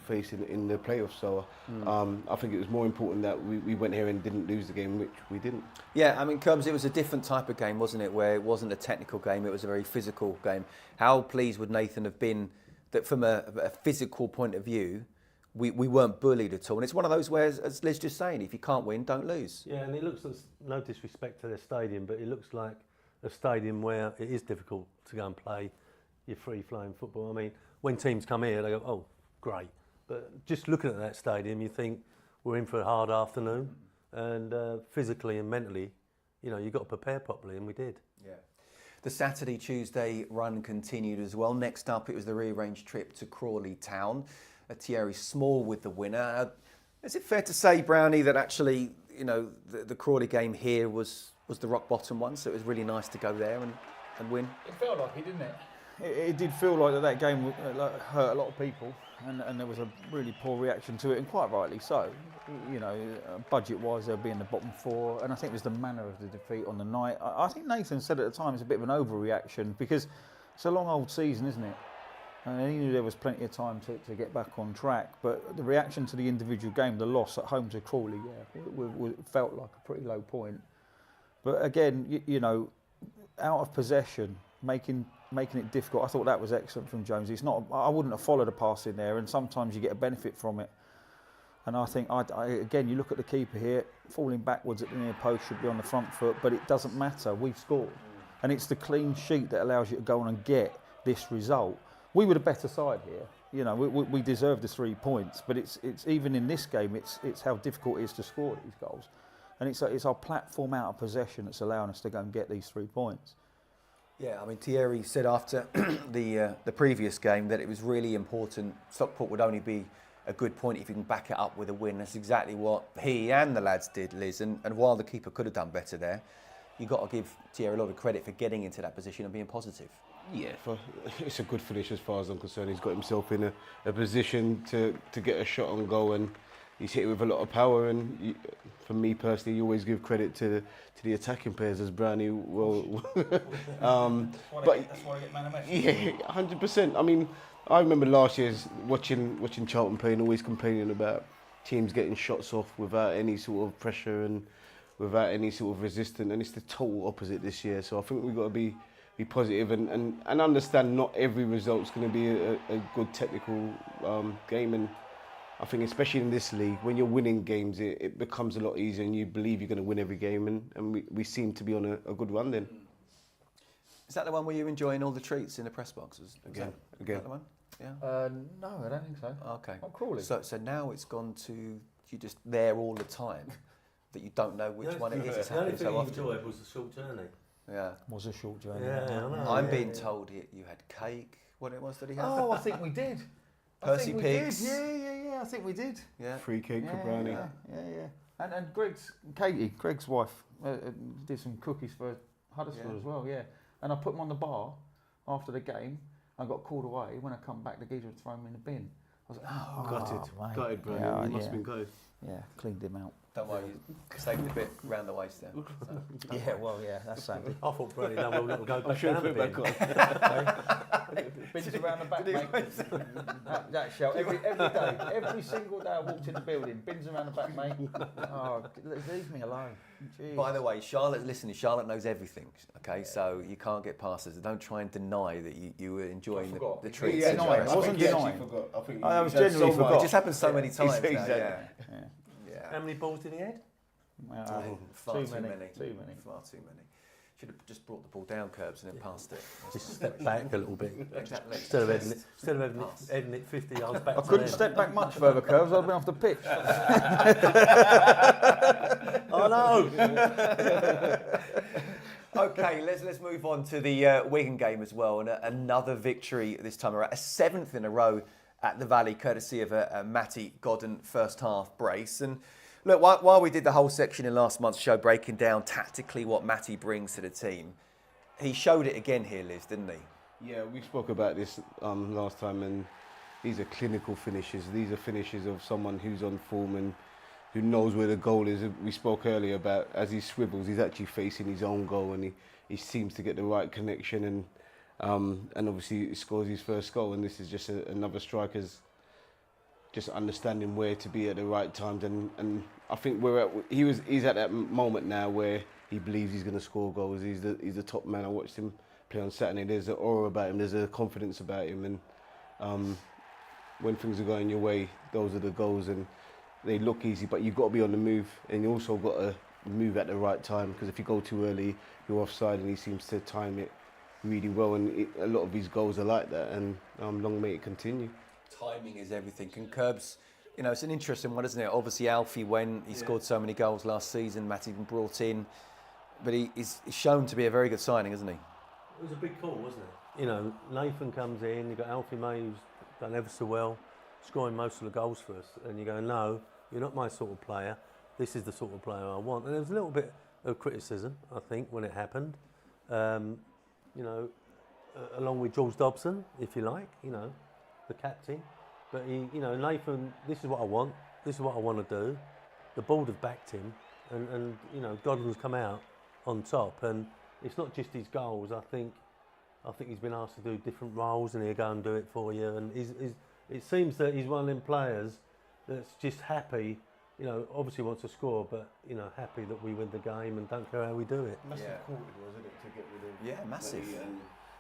face in the playoffs. So I think it was more important that we went here and didn't lose the game, which we didn't. Yeah, I mean, Curbs, it was a different type of game, wasn't it, where it wasn't a technical game, it was a very physical game. How pleased would Nathan have been that from a physical point of view, we weren't bullied at all? And it's one of those where, as Liz just saying, if you can't win, don't lose. Yeah, and it looks, no disrespect to their stadium, but it looks like a stadium where it is difficult to go and play your free-flowing football. I mean, when teams come here, they go, oh, great. But just looking at that stadium, you think we're in for a hard afternoon, and physically and mentally, you know, you've got to prepare properly, and we did. Yeah. The Saturday-Tuesday run continued as well. Next up, it was the rearranged trip to Crawley Town. Thierry Small with the winner. Is it fair to say, Brownie, that actually, you know, the Crawley game here was the rock bottom one, so it was really nice to go there and win? It felt like it, didn't it? It did feel like that game hurt a lot of people, and there was a really poor reaction to it, and quite rightly so. You know, budget-wise, they'll be in the bottom 4, and I think it was the manner of the defeat on the night. I think Nathan said at the time it's a bit of an overreaction, because it's a long old season, isn't it? And he knew there was plenty of time to get back on track, but the reaction to the individual game, the loss at home to Crawley, felt like a pretty low point. But again, you know, out of possession, making it difficult. I thought that was excellent from Jones. It's not. I wouldn't have followed a pass in there, and sometimes you get a benefit from it. And I think, again, you look at the keeper here, falling backwards at the near post, should be on the front foot, but it doesn't matter. We've scored, and it's the clean sheet that allows you to go on and get this result. We were the better side here. You know, we deserve the 3 points, but it's even in this game, it's how difficult it is to score these goals, and it's our platform out of possession that's allowing us to go and get these 3 points. Yeah, I mean, Thierry said after the previous game that it was really important. Stockport would only be a good point if you can back it up with a win. That's exactly what he and the lads did, Liz. And while the keeper could have done better there, you've got to give Thierry a lot of credit for getting into that position and being positive. Yeah, it's a good finish as far as I'm concerned. He's got himself in a position to get a shot on goal, and he's hit it with a lot of power. And for me personally, you always give credit to the attacking players, as Brownie will. That's why I get man of match. Yeah, 100%. I mean, I remember last year watching Charlton play and always complaining about teams getting shots off without any sort of pressure and without any sort of resistance, and it's the total opposite this year. So I think we've got to be positive and understand not every result's going to be a good technical game. And I think especially in this league, when you're winning games, it becomes a lot easier and you believe you're going to win every game, and we seem to be on a good run then. Is that the one where you're enjoying all the treats in the press boxes? Again. Is that the one? Yeah. No, I don't think so. Okay. Not Crawley. So now it's gone to you just there all the time that you don't know which one it is. It's The only happening thing so you often. enjoyed was the short journey. Yeah. Was a short journey. Yeah, I know. I'm being told you had cake. What it was that he had? Oh, I think we did. Percy Pigs. Yeah, I think we did. Yeah. Free cake for Brownie. Yeah. And Greg's wife, did some cookies for Huddersfield as well, yeah. And I put them on the bar after the game. I got called away. When I come back, the geezer had thrown them in the bin. I was like, Gutted, Brownie. Yeah, You must have been gutted. Yeah, cleaned him out. Don't worry, you saved a bit round the waist there. So. Yeah, that's sandy. I thought Brownie done well to go back I'm sure down put a it bit. back on. Bins around the back, mate. That show every day, every single day I walked in the building. Bins around the back, mate. Oh, leave me alone. Jeez. By the way, Charlotte knows everything. Okay, so you can't get past this. Don't try and deny that you were enjoying the treats. I wasn't denying. I was genuinely forgot. It just happened so many times. How many balls did he have? Far too many. Too many. Far too many. Should have just brought the ball down curbs and then passed it. Just step back a little bit. Exactly. Instead of heading it 50 yards back. I couldn't step back much further, Curbs. I'd been off the pitch. I know. Okay, let's move on to the Wigan game as well, and another victory this time around, a 7th in a row at the Valley, courtesy of a Matty Godden first half brace. And look, while we did the whole section in last month's show breaking down tactically what Matty brings to the team, he showed it again here, Liz, didn't he? Yeah, we spoke about this last time, and these are clinical finishes. These are finishes of someone who's on form and who knows where the goal is. We spoke earlier about as he swivels, he's actually facing his own goal, and he seems to get the right connection, and obviously he scores his first goal. And this is just another striker's just understanding where to be at the right times. And I think he's at that moment now where he believes he's going to score goals. He's the top man. I watched him play on Saturday. There's an aura about him. There's a confidence about him, and when things are going your way, those are the goals. And they look easy, but you've got to be on the move, and you also got to move at the right time, because if you go too early, you're offside, and he seems to time it really well, and a lot of his goals are like that, and long may it continue. Timing is everything. And Curbs, it's an interesting one, isn't it? Obviously, Alfie, when he scored so many goals last season, Matty been brought in, but he's shown to be a very good signing, isn't he? It was a big call, wasn't it? Nathan comes in, you've got Alfie May, who's done ever so well, scoring most of the goals for us, and you go, no, you're not my sort of player. This is the sort of player I want. And there was a little bit of criticism, I think, when it happened. Along with George Dobson, if you like, the captain. But Nathan, this is what I want. This is what I want to do. The board have backed him, and Godwin's come out on top. And it's not just his goals. I think he's been asked to do different roles, and he'll go and do it for you. And it seems that he's one of them players that's just happy you know, obviously wants to score, but, you know, happy that we win the game and don't care how we do it. Massive call it was, isn't it, to get rid of... Yeah, massive.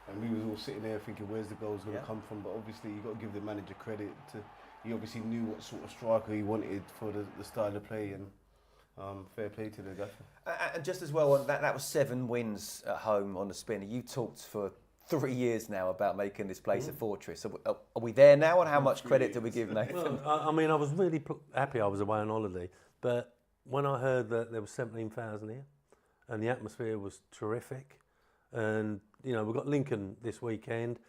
And we was all sitting there thinking, where's the goals going to come from? But obviously, you've got to give the manager credit. He obviously knew what sort of striker he wanted for the style of play, and fair play to the gaffer. And just as well, that was 7 wins at home on the spinner. You talked for 3 years now about making this place a fortress. Are we there now, and how much credit do we give Nathan? Well, I mean, I was really happy I was away on holiday, but when I heard that there was 17,000 here, and the atmosphere was terrific, and, you know, we've got Lincoln this weekend,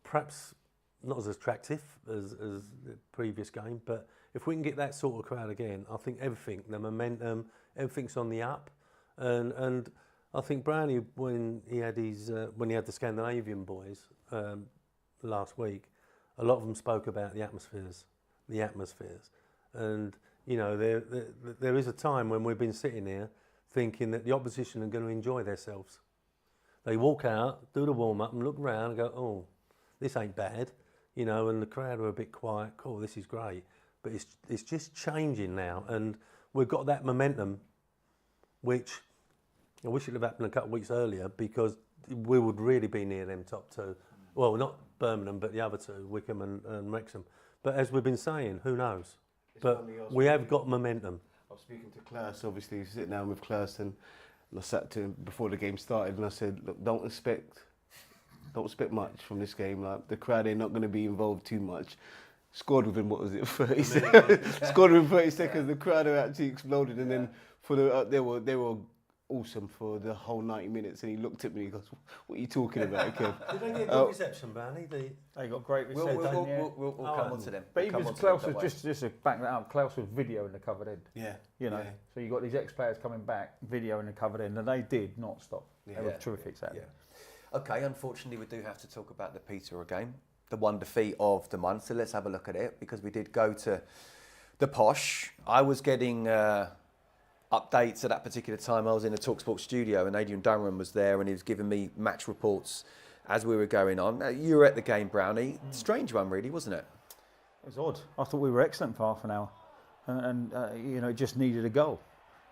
perhaps not as attractive as the previous game, but if we can get that sort of crowd again, I think everything, the momentum, everything's on the up, and I think Brownie, when he had the Scandinavian boys last week, a lot of them spoke about the atmospheres, and you know there is a time when we've been sitting here thinking that the opposition are going to enjoy themselves. They walk out, do the warm up, and look around and go, "Oh, this ain't bad," you know, and the crowd are a bit quiet. Cool, this is great, but it's just changing now, and we've got that momentum, which I wish it had happened a couple of weeks earlier, because we would really be near them top 2. Well, not Birmingham, but the other 2, Wickham and Wrexham. But as we've been saying, who knows? But we have got momentum. I was speaking to Klaus, obviously, sitting down with Klaus, and I sat to him before the game started, and I said, look, don't expect much from this game. Like, the crowd ain't not going to be involved too much. Scored within, what was it, 30 seconds? Scored within 30 seconds. The crowd actually exploded, and then for they were awesome for the whole 90 minutes, and he looked at me and he goes, "What are you talking about, Kev?" Did they get good reception, Barney? They got great reception. We'll come on to them. But Klaus was just to back that up. Klaus was video in the covered end. Yeah. You know, so you got these ex-players coming back, video in the covered end, and they did not stop. They were terrific Saturday. Okay, unfortunately, we do have to talk about the Peterborough game, the one defeat of the month. So let's have a look at it, because we did go to the Posh. I was getting updates at that particular time. I was in the TalkSport studio, and Adrian Durham was there, and he was giving me match reports as we were going on. You were at the game, Brownie. Strange one, really, wasn't it? It was odd. I thought we were excellent for half an hour, and you know, it just needed a goal.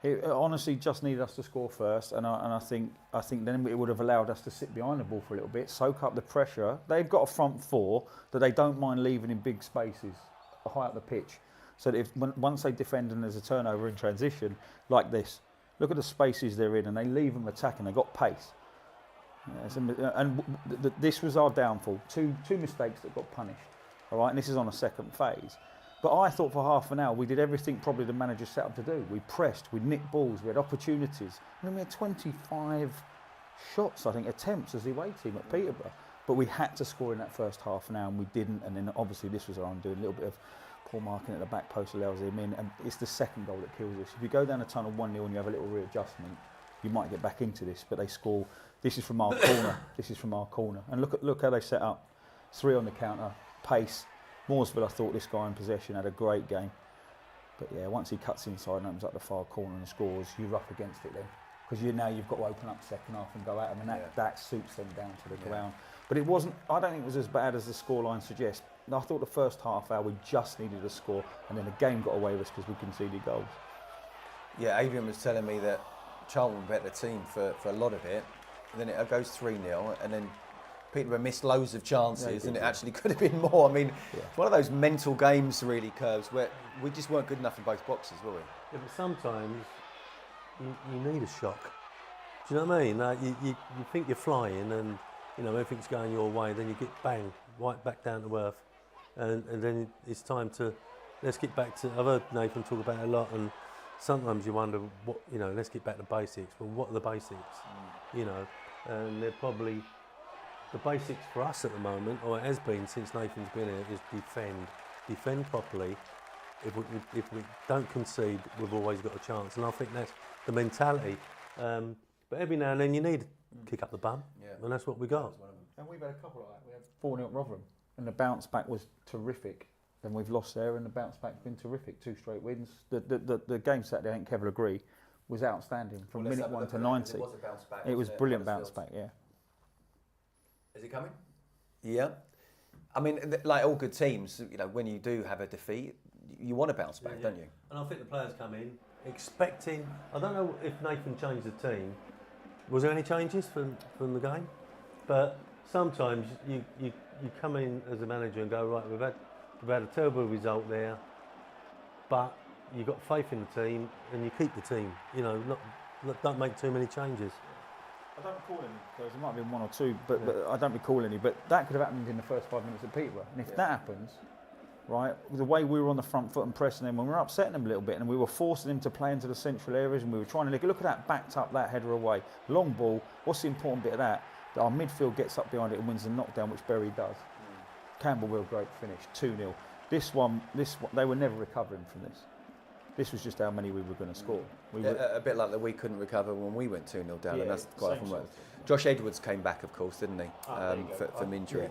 It honestly just needed us to score first, and I think then it would have allowed us to sit behind the ball for a little bit, soak up the pressure. They've got a front 4 that they don't mind leaving in big spaces, high up the pitch. So that once they defend and there's a turnover in transition like this, look at the spaces they're in, and they leave them attacking. They've got pace. This was our downfall. Two mistakes that got punished. All right, and this is on a second phase. But I thought for half an hour we did everything probably the manager set up to do. We pressed, we nicked balls, we had opportunities. And then we had 25 shots, I think, attempts as the away team at Peterborough. But we had to score in that first half an hour, and we didn't. And then obviously this was our undoing. A little bit of poor marking at the back post allows him in, and it's the second goal that kills us. If you go down a tunnel 1-0 and you have a little readjustment, you might get back into this. But they score. This is from our corner. This is from our corner. And look how they set up. 3 on the counter, pace. Mooresville, I thought this guy in possession had a great game. But yeah, once he cuts inside and opens up the far corner and scores, you're up against it then. Because now you've got to open up second half and go at them, and that suits them down to the ground. But it wasn't, I don't think it was as bad as the scoreline suggests. I thought the first half hour we just needed a score, and then the game got away with us because we conceded goals. Yeah, Adrian was telling me that Charlton bet the team for a lot of it, and then it goes 3-0, and then Peterborough missed loads of chances, and it actually could have been more. I mean, it's one of those mental games, really, Curbs, where we just weren't good enough in both boxes, were we? Yeah, but sometimes you need a shock. Do you know what I mean? Like you think you're flying, and you know everything's going your way, then you get bang right back down to earth, and then it's time to let's get back to. I've heard Nathan talk about it a lot, and sometimes you wonder what Let's get back to basics. Well, what are the basics? You know, and they're probably. The basics for us at the moment, or it has been since Nathan's been here, is defend properly. If we don't concede, we've always got a chance, and I think that's the mentality. But every now and then you need to kick up the bum, and that's what we got. And we've had a couple like that. We had 4-0 at Rotherham, and the bounce back was terrific. Then we've lost there, and the bounce back's been terrific. 2 straight wins. The game Saturday, I think Kev will agree, was outstanding from minute 1 to 90. It was a bounce back. It was brilliant bounce back, yeah. Is it coming? Yeah. I mean, like all good teams, when you do have a defeat, you want to bounce back, don't you? And I think the players come in expecting. I don't know if Nathan changed the team. Was there any changes from the game? But sometimes you come in as a manager and go, right, we've had a terrible result there, but you've got faith in the team and you keep the team. You know, don't make too many changes. I don't recall any, because there might have been one or two, but I don't recall any. But that could have happened in the first 5 minutes at Peterborough. And if that happens, right, the way we were on the front foot and pressing them, when we were upsetting them a little bit, and we were forcing them to play into the central areas, and we were trying to look at that, backed up that header away, long ball. What's the important bit of that? That our midfield gets up behind it and wins the knockdown, which Berry does. Campbell will great finish, 2-0. This one, they were never recovering from this. This was just how many we were going to score. A bit like that we couldn't recover when we went 2-0 down, and that's quite often what. Josh Edwards came back, of course, didn't he, from injury.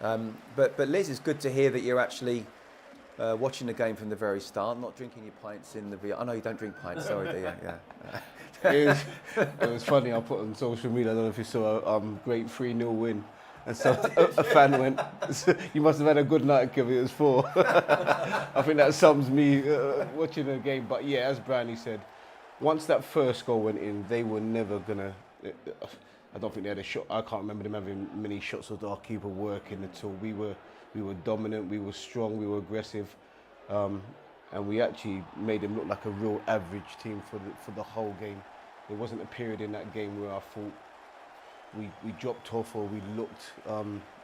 Yeah. But Liz, it's good to hear that you're actually watching the game from the very start, not drinking your pints in the VR. I know you don't drink pints, sorry, do you? Yeah. It was funny, I put on social media, I don't know if you saw a great 3-0 win. And so a fan went, you must have had a good night, Kevin, it was 4. I think that sums me watching the game. But yeah, as Brownie said, once that first goal went in, they were never going to, I don't think they had a shot. I can't remember them having many shots of our keeper working at all. We were dominant, we were strong, we were aggressive. And we actually made them look like a real average team for the whole game. There wasn't a period in that game where I thought we dropped off or we looked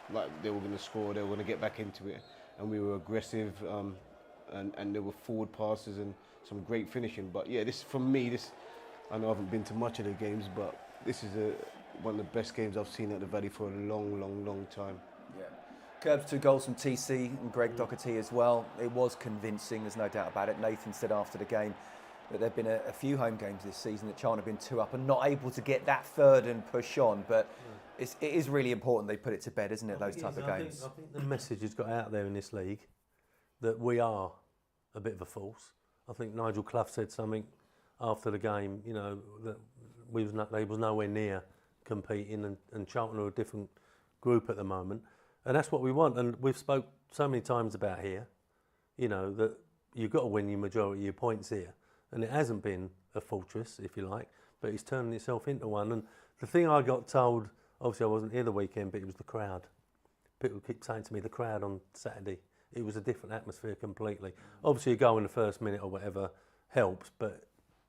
like they were going to score, they were going to get back into it. And we were aggressive and there were forward passes and some great finishing. But yeah, for me, I know I haven't been to much of the games, but this is one of the best games I've seen at the Valley for a long time. Yeah. Curbs 2 goals from TC and Greg Doherty as well. It was convincing, there's no doubt about it. Nathan said after the game that there have been a few home games this season that Charlton have been 2 up and not able to get that third and push on. But it is really important they put it to bed, isn't it, those type of games? I think the message has got out there in this league that we are a bit of a force. I think Nigel Clough said something after the game, you know, that they was nowhere near competing and Charlton are a different group at the moment. And that's what we want. And we've spoke so many times about here, you know, that you've got to win your majority of your points here. And it hasn't been a fortress, if you like, but it's turning itself into one. And the thing I got told, obviously I wasn't here the weekend, but it was the crowd. People keep saying to me, the crowd on Saturday, it was a different atmosphere completely. Obviously, a goal in the first minute or whatever helps, but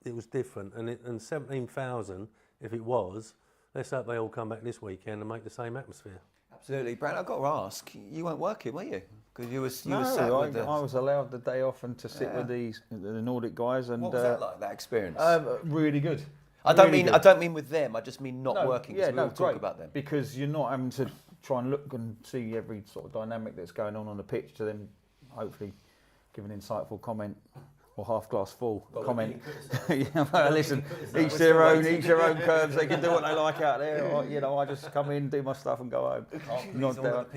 it was different. And 17,000, if it was, let's hope they all come back this weekend and make the same atmosphere. Absolutely. Brad, I've got to ask, you weren't working, were you? Because you were No, sat with I was allowed the day off and to sit with the Nordic guys. And what was that like, that experience? Really good. I don't mean with them. I just mean not working. Yeah, we all talk about them because you're not having to try and look and see every sort of dynamic that's going on the pitch to then hopefully give an insightful comment or half glass full comment. Yeah, well, listen, each their own curves. They can do what they like out there. Or, you know, I just come in, do my stuff, and go home.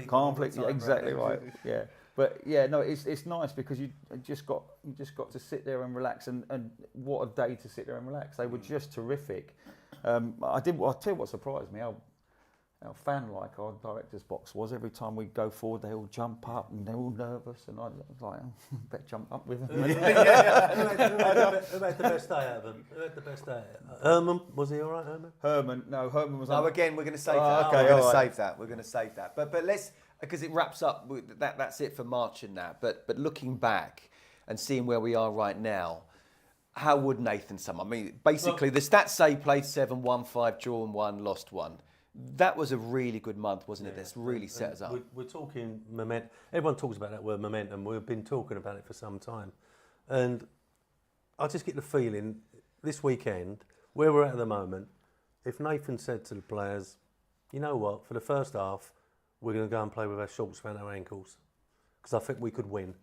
Can't please. Yeah, exactly right. Yeah. But yeah, no, it's nice because you just got to sit there and relax, and what a day to sit there and relax. They were just terrific. I'll tell you what surprised me, how fan-like our director's box was. Every time we go forward, they all jump up and they're all nervous, and I was like, oh, better jump up with them. Who had the best day out of them? Who had the best day? Herman, was he all right, Herman? Herman was. No, again, we're going to save that. Okay, We're going to save that. But let's, because it wraps up. That's it for March and that. But looking back and seeing where we are right now, how would Nathan sum? I mean, basically, the stats say played 7, won 5, drawn 1, lost 1. That was a really good month, wasn't it? That's really set us up. We're talking momentum. Everyone talks about that word momentum. We've been talking about it for some time. And I just get the feeling this weekend, where we're at the moment, if Nathan said to the players, you know what, for the first half, we're going to go and play with our shorts around our ankles because I think we could win.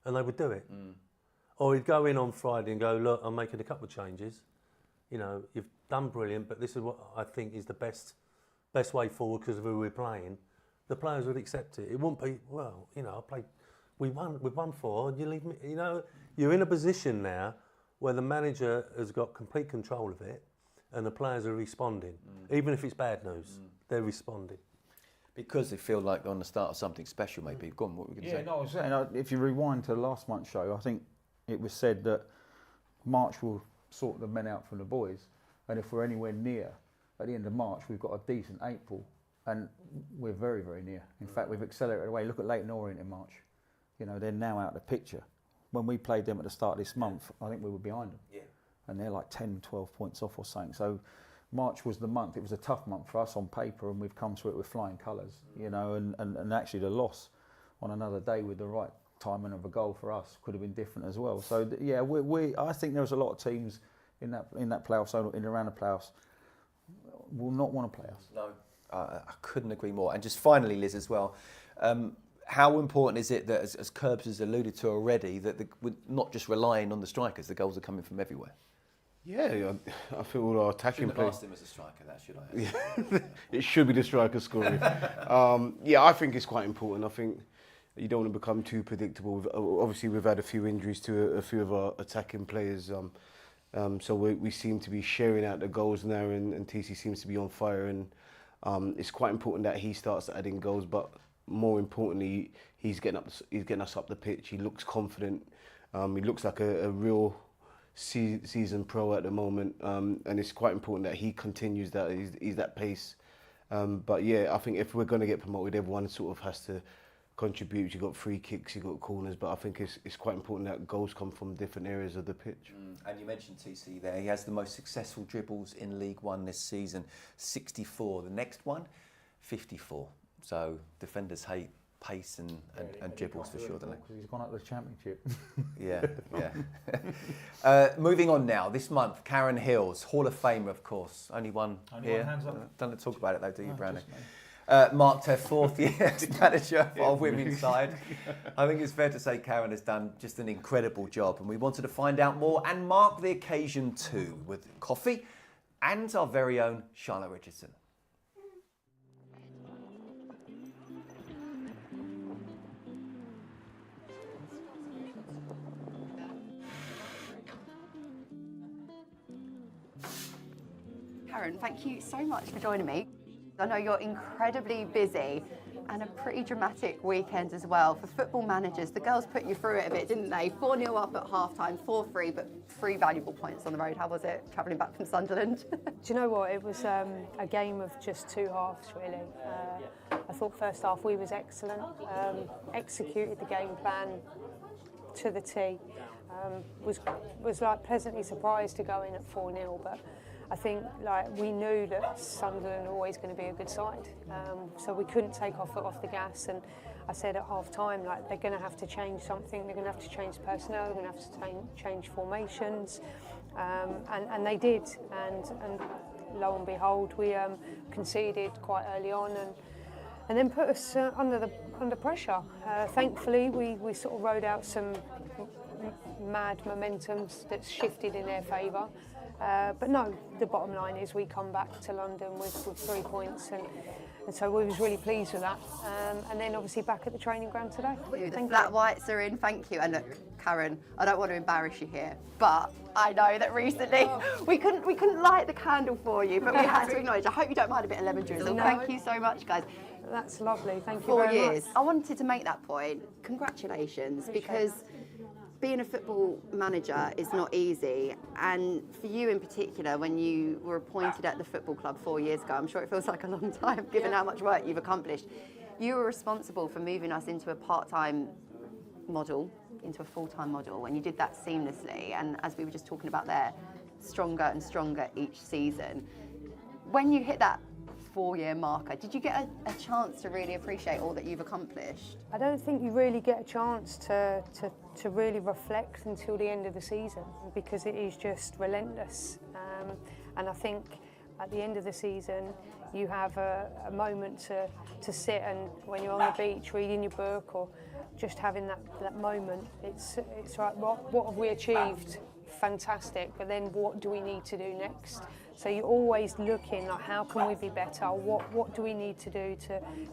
And they would do it. Or he'd go in on Friday and go, look, I'm making a couple of changes. You know, you've done brilliant, but this is what I think is the best way forward because of who we're playing. The players would accept it. It wouldn't be, well, you know, we've won 4, and you leave me, you know, you're in a position now where the manager has got complete control of it and the players are responding. Even if it's bad news, they're responding. Because they feel like they're on the start of something special, maybe. Go on, what were we going to say? No, I was saying, if you rewind to last month's show, I think it was said that March will sort the men out from the boys, and if we're anywhere near, at the end of March, we've got a decent April, and we're very, very near. In fact, we've accelerated away. Look at Leighton Orient in March. You know, they're now out of the picture. When we played them at the start of this month, I think we were behind them. Yeah. And they're like 10, 12 points off or something. So March was the month. It was a tough month for us on paper, and we've come through it with flying colours, you know, and actually the loss on another day with the right timing of a goal for us could have been different as well. So yeah, I think there's a lot of teams in that playoffs, so in around the playoffs, will not want to play us. No, I couldn't agree more. And just finally, Liz, as well, how important is it that, as Curbs has alluded to already, that we're not just relying on the strikers, the goals are coming from everywhere? Yeah, I feel all our attacking Shouldn't have asked him as a striker, that should I? Yeah, it should be the striker scoring. Yeah, I think it's quite important. I think you don't want to become too predictable. Obviously, we've had a few injuries to a few of our attacking players, so we seem to be sharing out the goals now, and TC seems to be on fire, and it's quite important that he starts adding goals. But more importantly, he's getting us up the pitch. He looks confident. He looks like a real season pro at the moment, and it's quite important that he continues that. He's that pace. But yeah, I think if we're going to get promoted, everyone sort of has to contribute. You've got free kicks, you've got corners, but I think it's quite important that goals come from different areas of the pitch. And you mentioned TC there. He has the most successful dribbles in League One this season, 64. The next one, 54. So defenders hate pace and dribbles for sure, don't they? He's gone up to the Championship. Yeah. Moving on now, this month, Karen Hills, Hall of Famer, of course. Only one here. Hands up. Don't talk about it though, do you, Brownie? Marked her 4th year as manager for our women's side. I think it's fair to say Karen has done just an incredible job, and we wanted to find out more and mark the occasion too with coffee and our very own Charlotte Richardson. Karen, thank you so much for joining me. I know you're incredibly busy and a pretty dramatic weekend as well. For football managers, the girls put you through it a bit, didn't they? 4-0 up at half-time, 4-3, but 3 valuable points on the road. How was it, travelling back from Sunderland? Do you know what? It was a game of just 2 halves, really. I thought first half we was excellent, executed the game plan to the T. Was like pleasantly surprised to go in at 4-0, but I think we knew that Sunderland were always going to be a good side, so we couldn't take our foot off the gas. And I said at half time, they're going to have to change something. They're going to have to change personnel. They're going to have to change formations, and they did. And lo and behold, we conceded quite early on, and then put us under pressure. Thankfully, we sort of rode out some mad momentum that shifted in their favour. But no, the bottom line is we come back to London with 3 points, and so we was really pleased with that. And then obviously back at the training ground today. The flat whites are in, thank you. And look, Karen, I don't want to embarrass you here, but I know that recently we couldn't light the candle for you, but we had to acknowledge. I hope you don't mind a bit of lemon drizzle. No. Thank you so much, guys. That's lovely. Thank you 4 very years. much. I wanted to make that point. Congratulations, because being a football manager is not easy, and for you in particular, when you were appointed at the football club 4 years ago, I'm sure it feels like a long time given how much work you've accomplished. You were responsible for moving us into a part-time model, into a full-time model, and you did that seamlessly, and as we were just talking about there, stronger and stronger each season. When you hit that 4-year marker, did you get a chance to really appreciate all that you've accomplished? I don't think you really get a chance to really reflect until the end of the season, because it is just relentless. And I think at the end of the season, you have a moment to sit, and when you're on the beach reading your book or just having that moment, it's like, what have we achieved? Fantastic, but then what do we need to do next? So you're always looking like, how can we be better? What do we need to do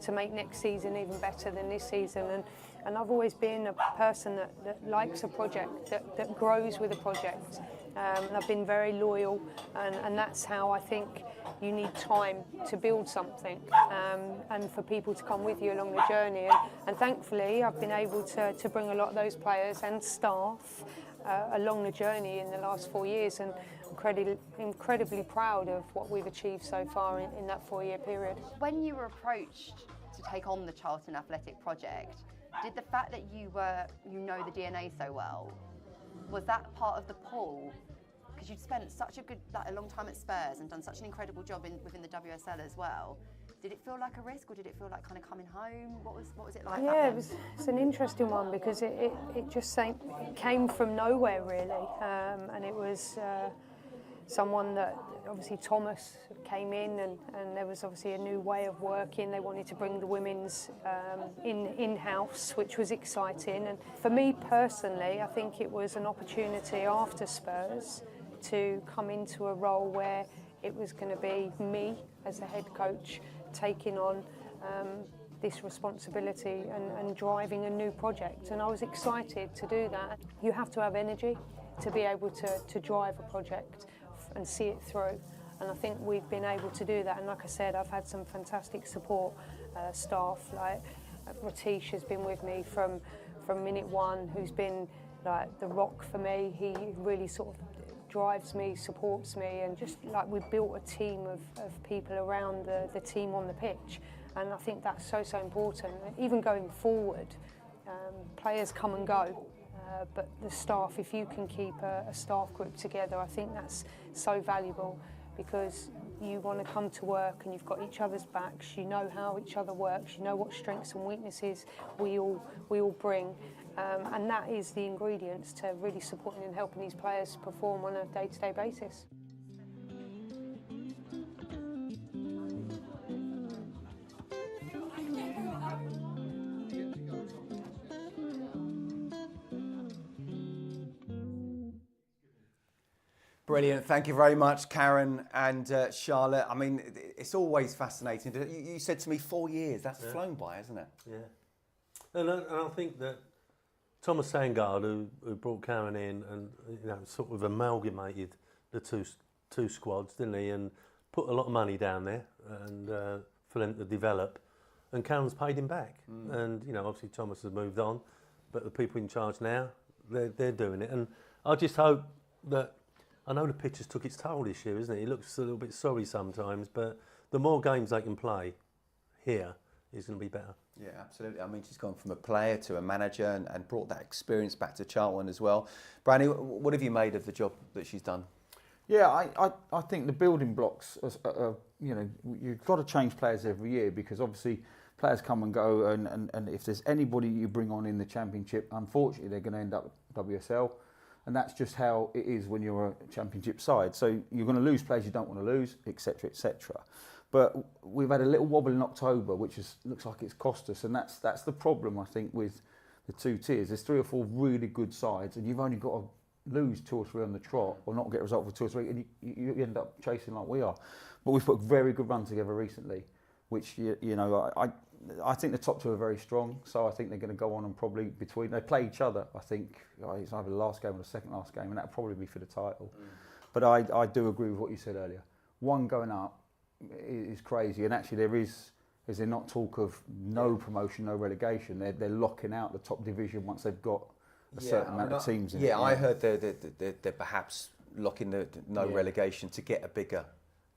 to make next season even better than this season? And I've always been a person that likes a project, that grows with a project. And I've been very loyal, and that's how I think you need time to build something, and for people to come with you along the journey. And thankfully, I've been able to bring a lot of those players and staff along the journey in the last 4 years, and I'm incredibly proud of what we've achieved so far in that 4-year period. When you were approached to take on the Charlton Athletic project, did the fact that you know the DNA so well, was that part of the pull? Because you'd spent such a long time at Spurs and done such an incredible job within the WSL as well. Did it feel like a risk, or did it feel like kind of coming home? What was it like? Yeah, it's an interesting one, because it just came from nowhere really, and it was someone that obviously Thomas came in, and there was obviously a new way of working. They wanted to bring the women's in-house, which was exciting. And for me personally, I think it was an opportunity after Spurs to come into a role where it was going to be me as a head coach taking on this responsibility and driving a new project. And I was excited to do that. You have to have energy to be able to drive a project and see it through. And I think we've been able to do that. And like I said, I've had some fantastic support staff. Like Ratish has been with me from minute one, who's been like the rock for me. He really sort of drives me, supports me, and just like we've built a team of people around the team on the pitch. And I think that's so important. Even going forward, players come and go. But the staff, if you can keep a staff group together, I think that's so valuable, because you want to come to work and you've got each other's backs, you know how each other works, you know what strengths and weaknesses we all bring, and that is the ingredients to really supporting and helping these players perform on a day-to-day basis. Brilliant. Thank you very much, Karen and Charlotte. I mean, it's always fascinating. You said to me 4 years. That's flown by, isn't it? Yeah. And I think that Thomas Sangard, who brought Karen in and sort of amalgamated the two squads, didn't he? And put a lot of money down there and for them to develop. And Karen's paid him back. And obviously Thomas has moved on, but the people in charge now, they're doing it. And I just hope that. I know the pitch has took its toll this year, isn't it? He looks a little bit sorry sometimes, but the more games they can play here is going to be better. Yeah, absolutely. I mean, she's gone from a player to a manager and brought that experience back to Charlton as well. Brandy, what have you made of the job that she's done? Yeah, I think the building blocks, you've got to change players every year, because obviously players come and go, and if there's anybody you bring on in the Championship, unfortunately they're going to end up WSL. And that's just how it is when you're a Championship side. So you're going to lose players you don't want to lose, etc., etc. But we've had a little wobble in October, which looks like it's cost us. And that's the problem, I think, with the two tiers. There's 3 or 4 really good sides, and you've only got to lose 2 or 3 on the trot, or not get a result for 2 or 3, and you end up chasing like we are. But we've put a very good run together recently, which, I think the top 2 are very strong, so I think they're going to go on and probably they play each other. I think it's either the last game or the second last game, and that'll probably be for the title. But I do agree with what you said earlier. One going up is crazy, and actually is there not talk of no promotion, no relegation? They're locking out the top division once they've got a certain amount of teams in it. Yeah, I heard they're perhaps locking the relegation to get a bigger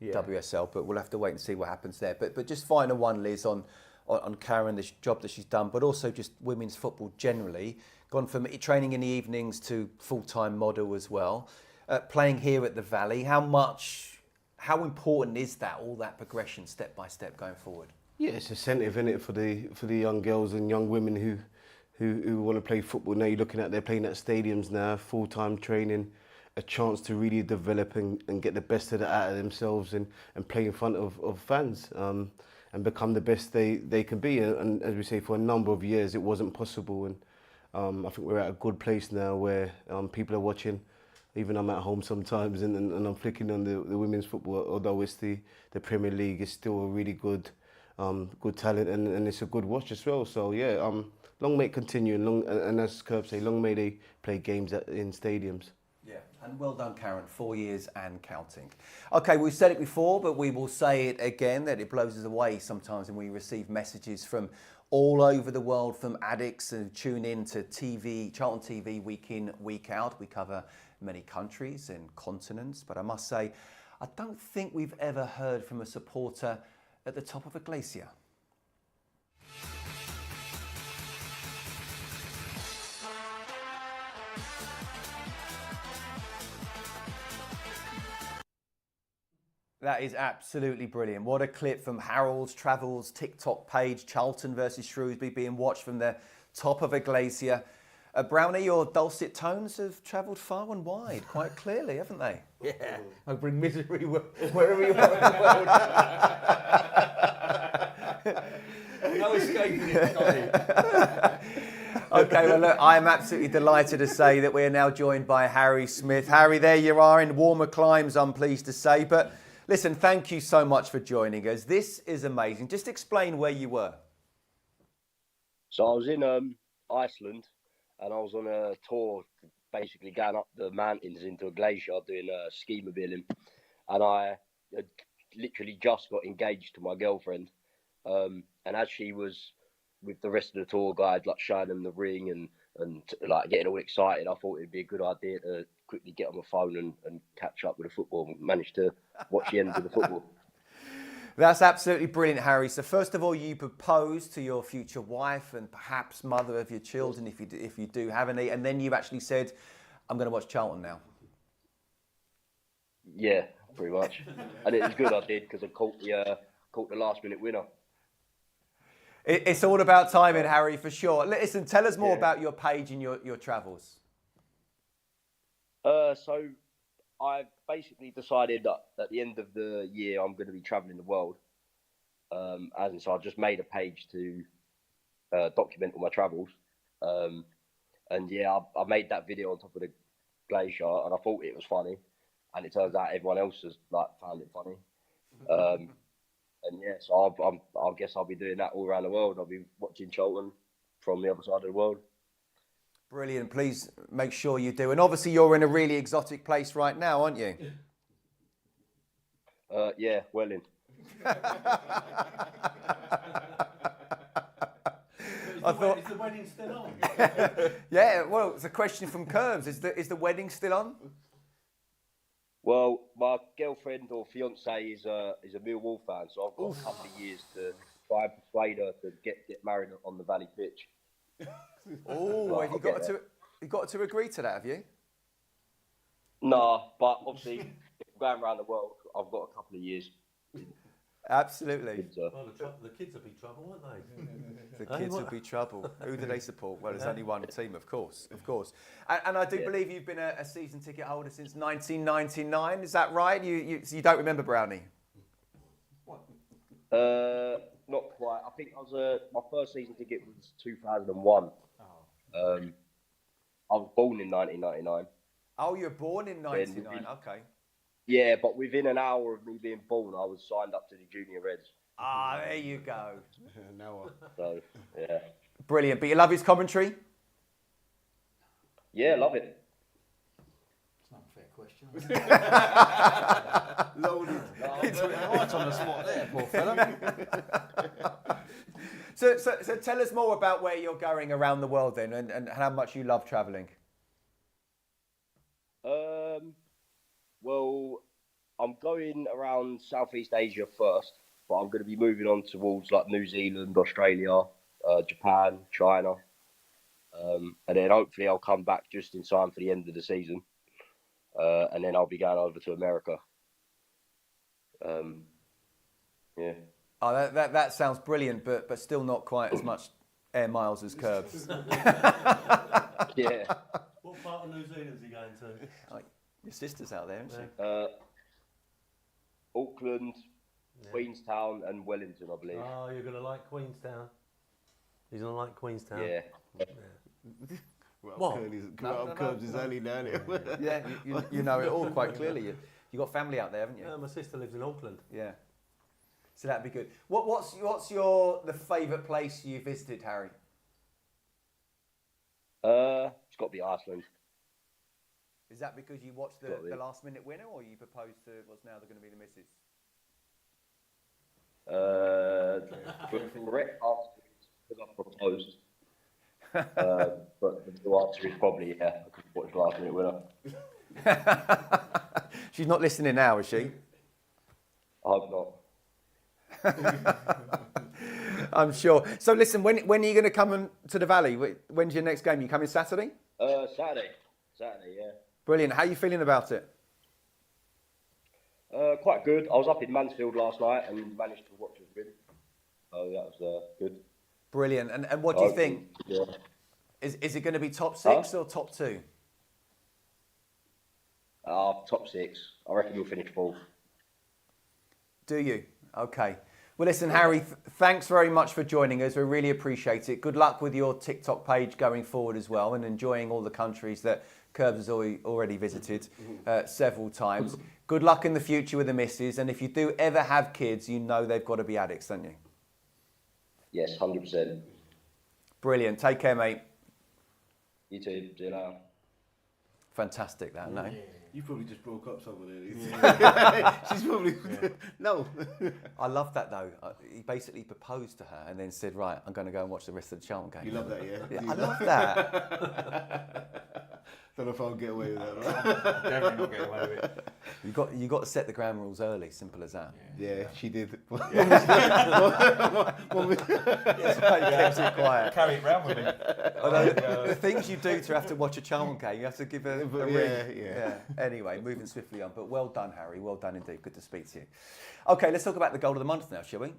WSL, but we'll have to wait and see what happens there. But just final one, Liz, on Karen, the job that she's done, but also just women's football generally, gone from training in the evenings to full-time model as well, playing here at the Valley. How important is that, all that progression step by step going forward? Yeah, it's incentive, isn't it, for the young girls and young women who want to play football. Now you're looking at, they're playing at stadiums now, full-time training, a chance to really develop and get the best out of themselves and play in front of fans. And become the best they can be. And as we say, for a number of years it wasn't possible. And I think we're at a good place now where people are watching. Even I'm at home sometimes and I'm flicking on the women's football, although it's the Premier League, is still a really good good talent, and it's a good watch as well. So yeah, long may it continue, and as Curb say, long may they play games in stadiums. Yeah, and well done, Karen. 4 years and counting. Okay, we've said it before, but we will say it again, that it blows us away sometimes when we receive messages from all over the world, from addicts who tune in to TV, Charlton TV, week in, week out. We cover many countries and continents, but I must say, I don't think we've ever heard from a supporter at the top of a glacier. That is absolutely brilliant. What a clip from Harold's Travels TikTok page, Charlton versus Shrewsbury being watched from the top of a glacier. Brownie, your dulcet tones have travelled far and wide, quite clearly, haven't they? Yeah, I bring misery wherever you are in the world. No escaping it, Scotty. Okay, well, look, I am absolutely delighted to say that we are now joined by Harry Smith. Harry, there you are in warmer climes, I'm pleased to say. But listen, thank you so much for joining us. This is amazing. Just explain where you were. So I was in Iceland, and I was on a tour, basically going up the mountains into a glacier, doing ski mobiling. And I had literally just got engaged to my girlfriend. And as she was with the rest of the tour guide, like showing them the ring and like getting all excited, I thought it'd be a good idea to quickly get on my phone and catch up with the football. And managed to watch the end of the football. That's absolutely brilliant, Harry. So first of all, you proposed to your future wife and perhaps mother of your children, if you do have any, and then you actually said, "I'm going to watch Charlton now." Yeah, pretty much. And it was good I did, because I caught the last minute winner. It's all about timing, Harry, for sure. Listen, tell us more about your page and your travels. So I've basically decided that at the end of the year I'm going to be travelling the world. So I just made a page to document all my travels. And yeah, I made that video on top of the glacier, and I thought it was funny. And it turns out everyone else has found it funny. And yeah, so I guess I'll be doing that all around the world. I'll be watching Charlton from the other side of the world. Brilliant. Please make sure you do. And obviously you're in a really exotic place right now, aren't you? Yeah, Welling. I thought, is the wedding still on? Yeah, well, it's a question from Curbs. Is the wedding still on? Well, my girlfriend or fiance is a Millwall fan, so I've got a couple of years to try and persuade her to get married on the Valley pitch. Oh, have you got to agree to that, have you? No, but obviously, if I'm going around the world, I've got a couple of years. Absolutely. Well, the kids will be trouble, won't they? The kids will be trouble. Who do they support? Well, there's only one team, of course. And I do believe you've been a season ticket holder since 1999. Is that right? You don't remember, Brownie? Not quite. I think my first season ticket was 2001. I was born in 1999. Oh, you were born in 99. Okay. Yeah, but within an hour of me being born, I was signed up to the Junior Reds. Ah, there you go. So, yeah. Brilliant. But you love his commentary? Yeah, love it. It's not a fair question. Loaded. Right on the spot there, poor fella. So tell us more about where you're going around the world then, and how much you love travelling. Well, I'm going around Southeast Asia first, but I'm going to be moving on towards like New Zealand, Australia, Japan, China, and then hopefully I'll come back just in time for the end of the season, and then I'll be going over to America. Yeah. Oh, that sounds brilliant, but still not quite as much air miles as Curbs. Yeah. What part of New Zealand is he going to? Your sister's out there, isn't she? Auckland, Queenstown and Wellington, I believe. Oh, you're going to like Queenstown. He's going to like Queenstown. Yeah. What? Curbs is early now. Yeah, you know it all quite clearly. You got family out there, haven't you? Yeah, my sister lives in Auckland. Yeah. So that'd be good. What's the favourite place you visited, Harry? It's got to be Iceland. Is that because you watched the last minute winner, or you proposed to what's now going to be the missus? Correct answer is because I proposed. But the answer is probably yeah, because I watched the last minute winner. She's not listening now, is she? I hope not. I'm sure. So listen, when are you going to come to the Valley? When's your next game? You coming Saturday? Saturday, yeah. Brilliant. How are you feeling about it? Quite good. I was up in Mansfield last night and managed to watch it with. So that was good. Brilliant. And what do you think? Yeah. Is it going to be top 6 or top 2? Top 6. I reckon you'll finish 4th. Do you? Okay. Well, listen, Harry, thanks very much for joining us. We really appreciate it. Good luck with your TikTok page going forward as well, and enjoying all the countries that Curbs has already visited several times. Good luck in the future with the missus, and if you do ever have kids, you know they've got to be addicts, don't you? Yes, 100%. Brilliant. Take care, mate. You too. See you later. Fantastic, that, no? You probably just broke up someone there. She's probably... No. I love that, though. He basically proposed to her and then said, right, I'm going to go and watch the rest of the Charlton game. You love that, yeah? I love that. Don't know if I'll get away with that. Right? Definitely not get away with it. You got to set the ground rules early, simple as that. Yeah, she did. Yes, kept it quiet. Carry it round with me. The things you do to have to watch a Charlton game, you have to give a ring. Yeah. Anyway, moving swiftly on. But well done, Harry. Well done indeed. Good to speak to you. Okay, let's talk about the goal of the month now, shall we?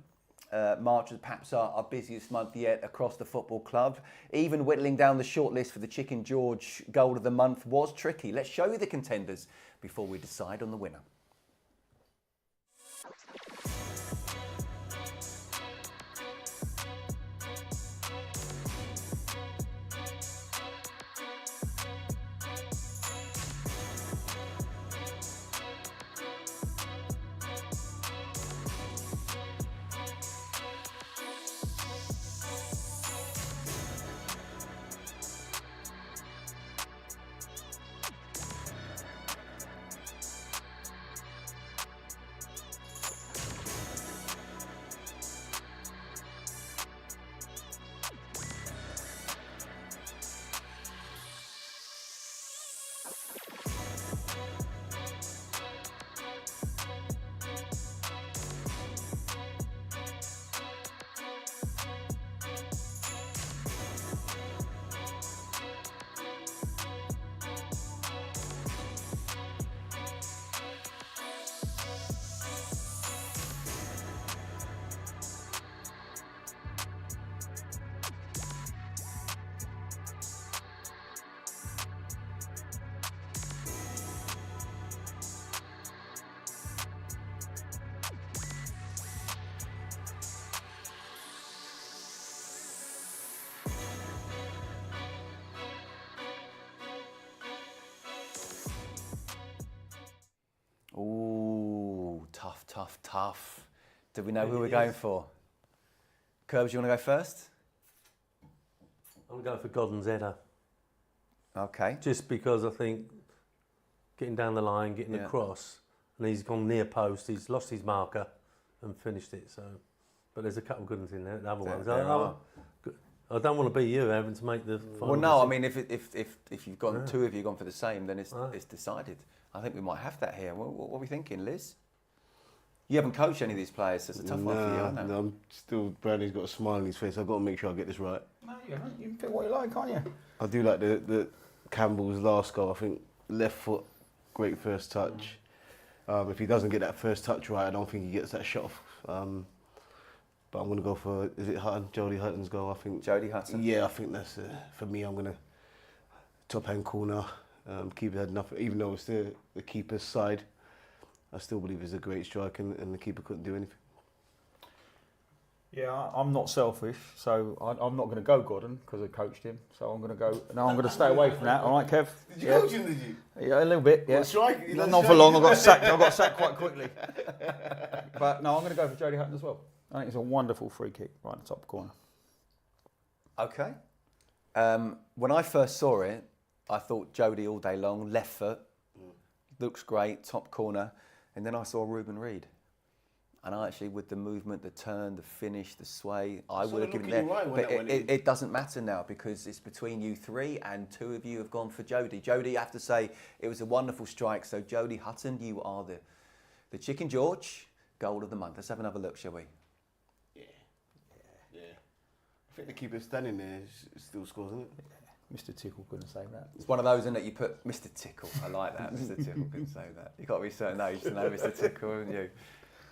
March is perhaps our busiest month yet across the football club. Even whittling down the shortlist for the Chicken George goal of the month was tricky. Let's show you the contenders before we decide on the winner. Ooh, tough. Do we know who we're going for? Curbs, you want to go first? I'm going for Godden's header. Okay. Just because I think getting down the line, getting across, and he's gone near post, he's lost his marker and finished it. So, but there's a couple of good ones in there. The other ones, I don't want to be you having to make the final. Well, no, I mean, if you've gone two of you gone for the same, then it's decided. I think we might have that here. What are we thinking, Liz? You haven't coached any of these players, so it's a tough one for you, I know. No, I'm still, Brandon's got a smile on his face. I've got to make sure I get this right. No, you haven't. You can pick what you like, can't you? I do like the Campbell's last goal. I think left foot, great first touch. If he doesn't get that first touch right, I don't think he gets that shot off. But I'm going to go for, is it Hutton? Jody Hutton's goal, I think. Jody Hutton? Yeah, I think that's, for me, I'm going to top hand corner. Keeper had nothing, even though it's the keeper's side. I still believe it's a great strike and the keeper couldn't do anything. Yeah, I'm not selfish, so I'm not going to go Gordon because I coached him. So I'm going to go. No, I'm going to stay away from that. All right, Kev. Did you coach him? Did you? Yeah, a little bit. Yeah, Well, not for long. I got sacked. I got sacked quite quickly. But no, I'm going to go for Jody Hutton as well. I think it's a wonderful free kick right in the top corner. Okay. When I first saw it, I thought Jody all day long, left foot, looks great, top corner, and then I saw Ruben Reid. And I actually, with the movement, the turn, the finish, the sway, I would have given it there. But it doesn't matter now because it's between you three and two of you have gone for Jody. Jody, I have to say, it was a wonderful strike. So Jody Hutton, you are the Chicken George goal of the month. Let's have another look, shall we? Yeah. I think the keeper standing there still scores, isn't it? Mr. Tickle couldn't say that. It's one of those, isn't it? You put Mr. Tickle. I like that. Mr. Tickle couldn't say that. You've got to be a certain age to know Mr. Tickle, haven't you?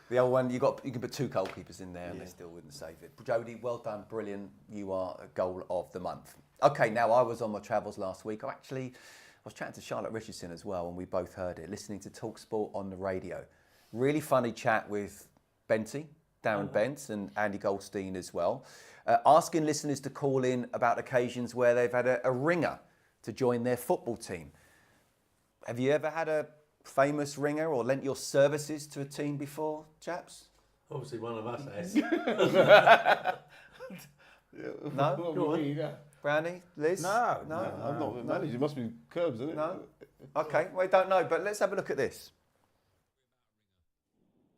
The old one, you can put two goalkeepers in there and they still wouldn't save it. Jody, well done, brilliant. You are a goal of the month. Okay, now I was on my travels last week. I was chatting to Charlotte Richardson as well, and we both heard it, listening to Talksport on the radio. Really funny chat with Benty, Darren Bent, and Andy Goldstein as well. Asking listeners to call in about occasions where they've had a ringer to join their football team. Have you ever had a famous ringer or lent your services to a team before, chaps? Obviously, one of us has. No? Go on. Brownie? Liz? No, I'm not manager. It must be Curbs, isn't it? No? Okay, we don't know, but let's have a look at this.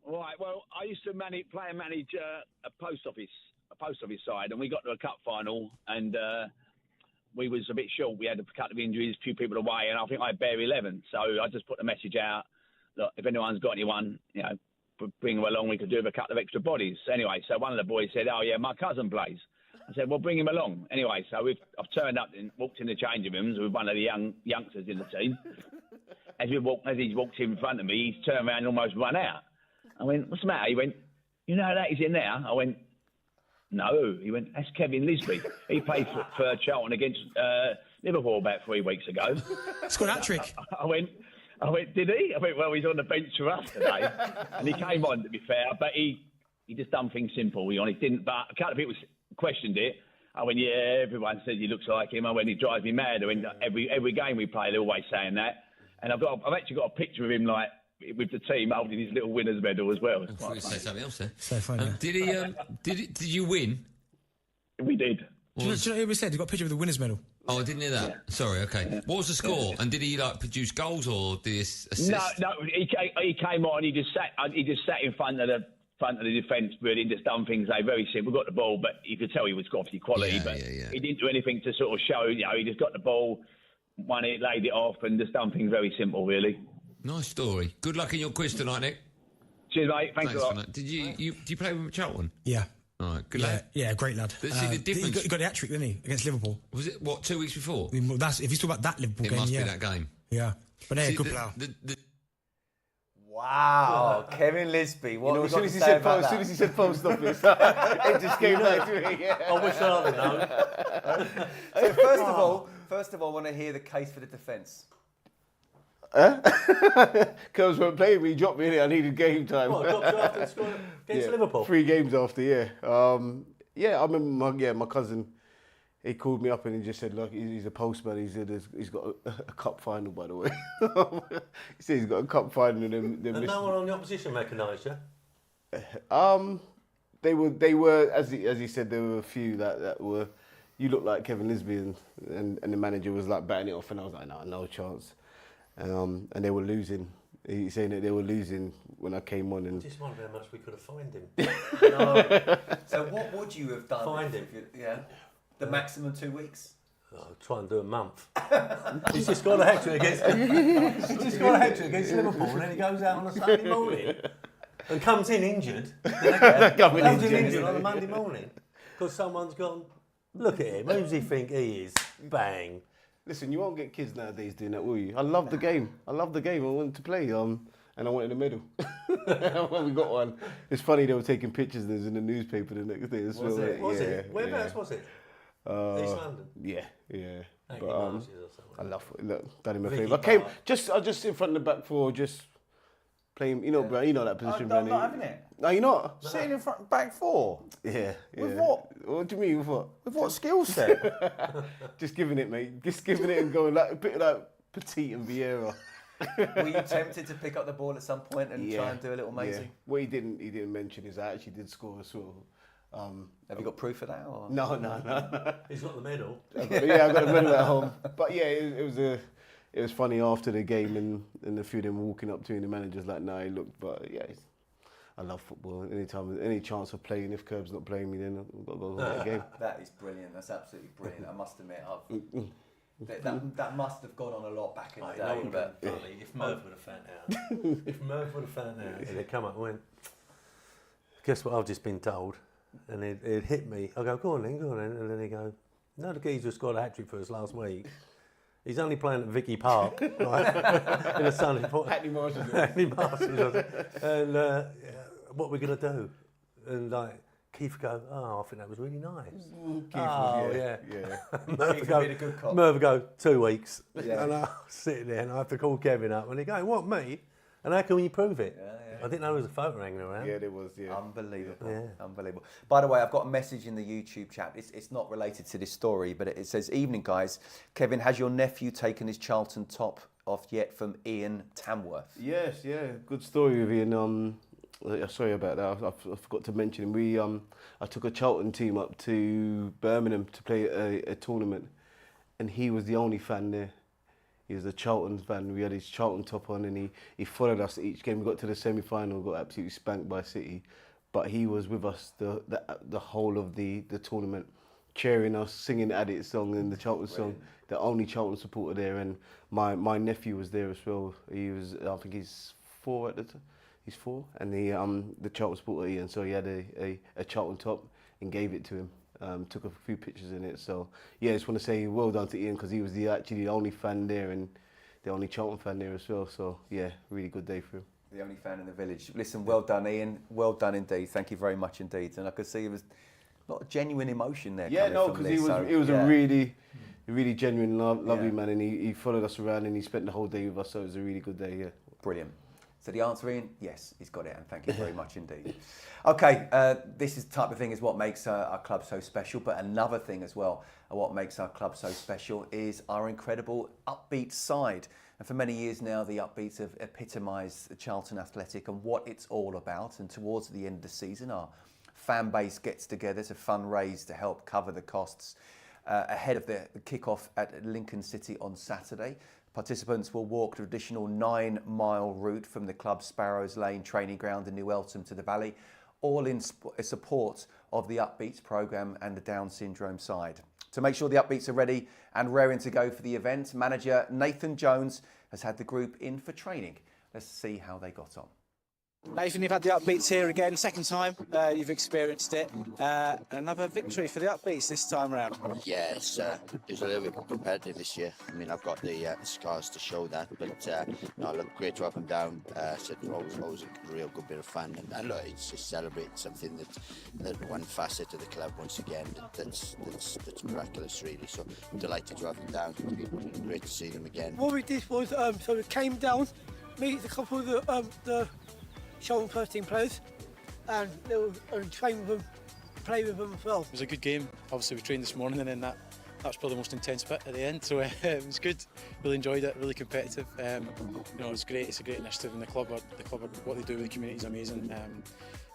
Right, well, I used to play and manage a post office side, and we got to a cup final, and we was a bit short. We had a couple of injuries, a few people away, and I think I had bare 11. So I just put the message out, look, if anyone's got anyone, bring them along. We could do with a couple of extra bodies. Anyway, so one of the boys said, oh, yeah, my cousin plays. I said, well, bring him along. Anyway, so I've turned up and walked in the changing rooms with one of the youngsters in the team. As he's walked in front of me, he's turned around and almost run out. I went, what's the matter? He went, you know that he's in there? I went, no. He went, that's Kevin Lisbie. He played for Charlton against Liverpool about 3 weeks ago. It's got a hat-trick. I went, did he? I went, well, he's on the bench for us today. And he came on, to be fair, but he just done things simple. He honestly didn't, but a couple of people questioned it. I went, yeah, everyone says he looks like him. I went, he drives me mad. I went, every game we play, they're always saying that. And I've actually got a picture of him, like, with the team holding his little winner's medal as well. I thought you say something else there. So funny. Did you win? We did. Do you know who we said? You got a picture of the winner's medal. Oh, I didn't hear that. Yeah. Sorry. Okay. Yeah. What was the score? And did he produce goals or did he assist? No. He came on. He just sat in front of the defence, really, and just done things. Very simple. Got the ball, but you could tell he was obviously quality. He didn't do anything to sort of show. He just got the ball, won it, laid it off, and just done things very simple, really. Nice story. Good luck in your quiz tonight, Nick. Cheers, mate. Thanks a lot. For that. Did you play with Charlton? Yeah. All right. Good lad. Yeah, great lad. See the difference. He got the hat-trick, didn't he, against Liverpool? Was it, 2 weeks before? I mean, if he's talking about that Liverpool game, it must be that game. Yeah. But yeah, good player. Wow, Kevin Lisbie. What as soon as he said post office, it just came back to me. Yeah. I wish I would know. So first of all, I want to hear the case for the defence. Curbs weren't playing me, he dropped me in it, I needed game time. What, dropped you after the score against Liverpool? 3 games after, I remember my cousin, he called me up and he just said, look, he's a postman, he said he's got a cup final, by the way. He said he's got a cup final. And no one on the opposition recognised you? They were as he said, there were a few that were, you look like Kevin Lisbie, and the manager was like batting it off, and I was like, no chance. And they were losing. He's saying that they were losing when I came on. And I just wonder how much we could have fined him. No. So what would you have done? Fined him. The maximum 2 weeks? Oh, try and do a month. He's just got a hat-trick against Liverpool, and then he goes out on a Sunday morning and comes in injured. Comes in injured on a Monday morning because someone's gone, look at him, who does he think he is? Bang. Listen, you won't get kids nowadays doing that, will you? I love the game. I wanted to play, and I wanted a medal. When we got one, it's funny they were taking pictures and it was in the newspaper the next day. Was it? Whereabouts was it? East London. Yeah. But, I love it. Look, done him a favour. I was just in front of the back four, just playing. You know, bro. You know that position, I'm Brandy. not having it. No, you're not. Sitting in front, back four. Yeah. With what? What do you mean with what? With what skill set? Just giving it, mate. Just giving it and going like a bit like Petit and Vieira. Were you tempted to pick up the ball at some point and try and do a little mazy? Yeah. What he didn't mention is I actually did score as well. Have you got proof of that? Or? No. He's got the medal. Yeah, I got the medal at home. But yeah, it was funny after the game and a few of them walking up to me and the manager's like, "No, he looked." But yeah, I love football. Any chance of playing, if Curb's not playing me, then I've got to go to the game. That is brilliant. That's absolutely brilliant. I must admit, that must have gone on a lot back in the day. But if Merv would have found out, he'd have come up and went, "Guess what I've just been told?" And it hit me. I go, go on then. And then he go, "No, the geezer scored a hat-trick for us last week. He's only playing at Vicky Park, right? In a sunny point." Hackney Marshes. And what are we going to do? And like, Keith go, "Oh, I think that was really nice." Merv would go, 2 weeks. Yeah. And I was sitting there and I have to call Kevin up and he go, "What, me? And how can you prove it?" I didn't know there was a photo hanging around. Yeah, there was, yeah. Unbelievable. Yeah. Unbelievable. By the way, I've got a message in the YouTube chat. It's not related to this story, but it says, "Evening, guys. Kevin, has your nephew taken his Charlton top off yet?" From Ian Tamworth. Yes, yeah. Good story with Ian. Sorry about that. I forgot to mention him. I took a Charlton team up to Birmingham to play a tournament, and he was the only fan there. He was a Charlton fan. We had his Charlton top on, and he followed us each game. We got to the semi-final, got absolutely spanked by City, but he was with us the whole of the tournament, cheering us, singing the Addict song and the Charlton song. The only Charlton supporter there, and my nephew was there as well. He was, I think he's 4 at the time. He's 4, and the Charlton supporter Ian, so he had a Charlton top and gave it to him. Took a few pictures in it. So yeah, I just want to say well done to Ian, because he was actually the only fan there and the only Charlton fan there as well. So yeah, really good day for him. The only fan in the village. Listen, well done, Ian. Well done indeed. Thank you very much indeed. And I could see there was a lot of genuine emotion there. Yeah, no, because he was a really genuine, lovely man, and he followed us around and he spent the whole day with us. So it was a really good day. Yeah, brilliant. So the answer, Ian, yes, he's got it, and thank you very much indeed. Okay, this is the type of thing is what makes our club so special, but another thing as well, what makes our club so special is our incredible Upbeats side. And for many years now, the Upbeats have epitomised Charlton Athletic and what it's all about. And towards the end of the season, our fan base gets together to fundraise to help cover the costs ahead of the kick-off at Lincoln City on Saturday. Participants will walk the additional 9-mile route from the club's Sparrows Lane training ground in New Eltham to the Valley, all in support of the Upbeats programme and the Down syndrome side. To make sure the Upbeats are ready and raring to go for the event, manager Nathan Jones has had the group in for training. Let's see how they got on. Nathan, you've had the Upbeats here again, second time you've experienced it. Another victory for the Upbeats this time round. Yeah, it was a little bit competitive this year. I mean, I've got the scars to show that, but no, look, great to have them down. It's always a real good bit of fun, and look, it's just celebrate something that one facet of the club once again that's miraculous, really. So I'm delighted to have them down. It's been great to see them again. What we did was so we came down, meet a couple of the Charlton first team players, and they were train with them, play with them as well. It was a good game. Obviously we trained this morning, and then that was probably the most intense bit at the end, so it was good. Really enjoyed it, really competitive. You know, it was great. It's a great initiative, and the club what they do with the community is amazing.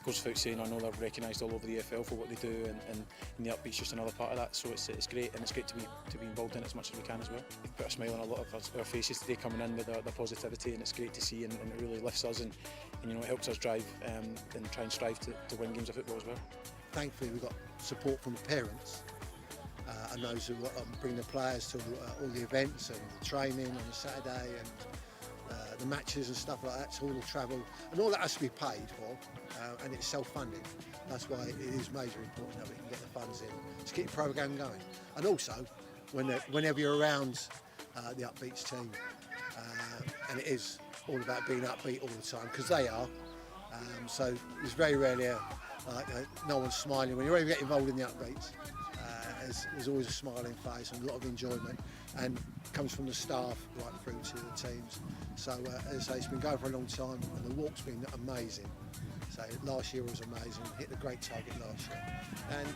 Goes without saying, I know they're recognised all over the EFL for what they do, and the Upbeats just another part of that. So it's great, and it's great to be involved in it as much as we can as well. We've put a smile on a lot of our faces today, coming in with their positivity, and it's great to see, and it really lifts us, and you know, it helps us drive and try and strive to win games of football as well. Thankfully, we've got support from the parents and those who bring the players to all the events and the training on the Saturday and the matches and stuff like that, so all the travel and all that has to be paid for, and it's self-funding. That's why it is major important that we can get the funds in to keep the programme going. And also, whenever you're around the Upbeats team, and it is all about being upbeat all the time, because they are, so there's very rarely no one's smiling. When you really get involved in the Upbeats, there's always a smiling face and a lot of enjoyment, and it comes from the staff right through to the teams. So as I say, it's been going for a long time, and the walk's been amazing. So last year was amazing, hit a great target last year. And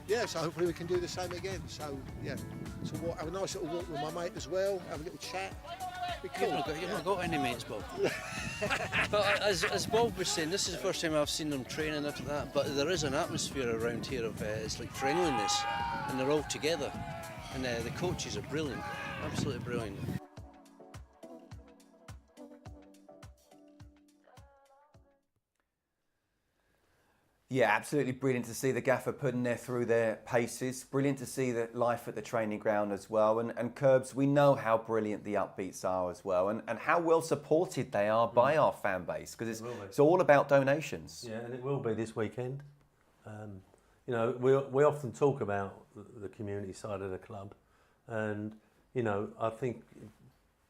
yeah, so hopefully we can do the same again. So yeah, so have a nice little walk with my mate as well, have a little chat. Be cool. You've not got any mates, Bob. But as Bob was saying, this is the first time I've seen them training after that. But there is an atmosphere around here of it's like friendliness, and they're all together. And the coaches are brilliant, absolutely brilliant. Yeah, absolutely brilliant to see the gaffer putting there through their paces. Brilliant to see the life at the training ground as well. And Curbs, we know how brilliant the Upbeats are as well, and how well supported they are by our fan base, because it's all about donations. Yeah, and it will be this weekend. You know, we often talk about the community side of the club, and you know, I think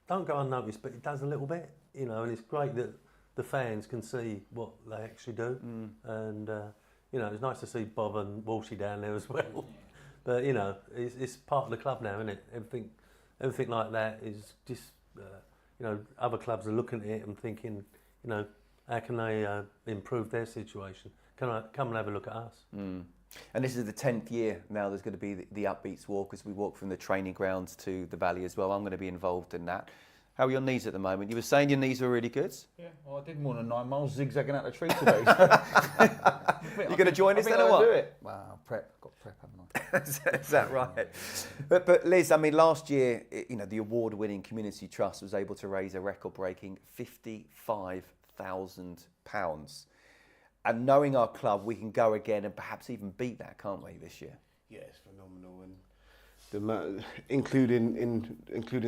don't go unnoticed, but it does a little bit. You know, and it's great that the fans can see what they actually do, and you know, it's nice to see Bob and Walshy down there as well. But you know, it's part of the club now, isn't it? Everything like that is just you know, other clubs are looking at it and thinking, you know, how can they improve their situation? Come and have a look at us. And this is the 10th year now there's going to be the Upbeats walk, as we walk from the training grounds to the valley as well. I'm going to be involved in that. How are your knees at the moment? You were saying your knees were really good? Yeah, well, I did more than 9 miles zigzagging out the tree today. You're going to join us then or what? Do it. Wow, got prep, haven't I? Is that right? But Liz, I mean, last year, you know, the award-winning Community Trust was able to raise a record-breaking £55,000. And knowing our club, we can go again and perhaps even beat that, can't we, this year? Yeah, it's phenomenal. And including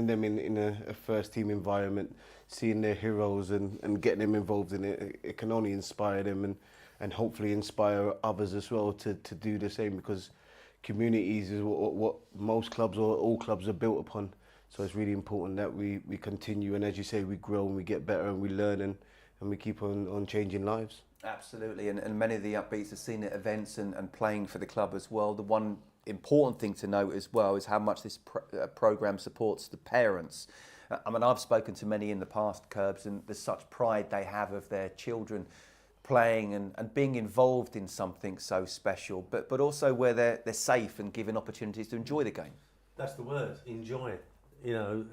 them in a first team environment, seeing their heroes and getting them involved in it, it can only inspire them and hopefully inspire others as well to do the same, because communities is what most clubs or all clubs are built upon. So it's really important that we continue, and as you say, we grow and we get better and we learn and we keep on changing lives. Absolutely, and many of the Upbeats have seen at events and playing for the club as well. The one important thing to note as well is how much this programme supports the parents. I mean, I've spoken to many in the past, Curbs, and there's such pride they have of their children playing and being involved in something so special, but also where they're safe and given opportunities to enjoy the game. That's the word, enjoy it. You know,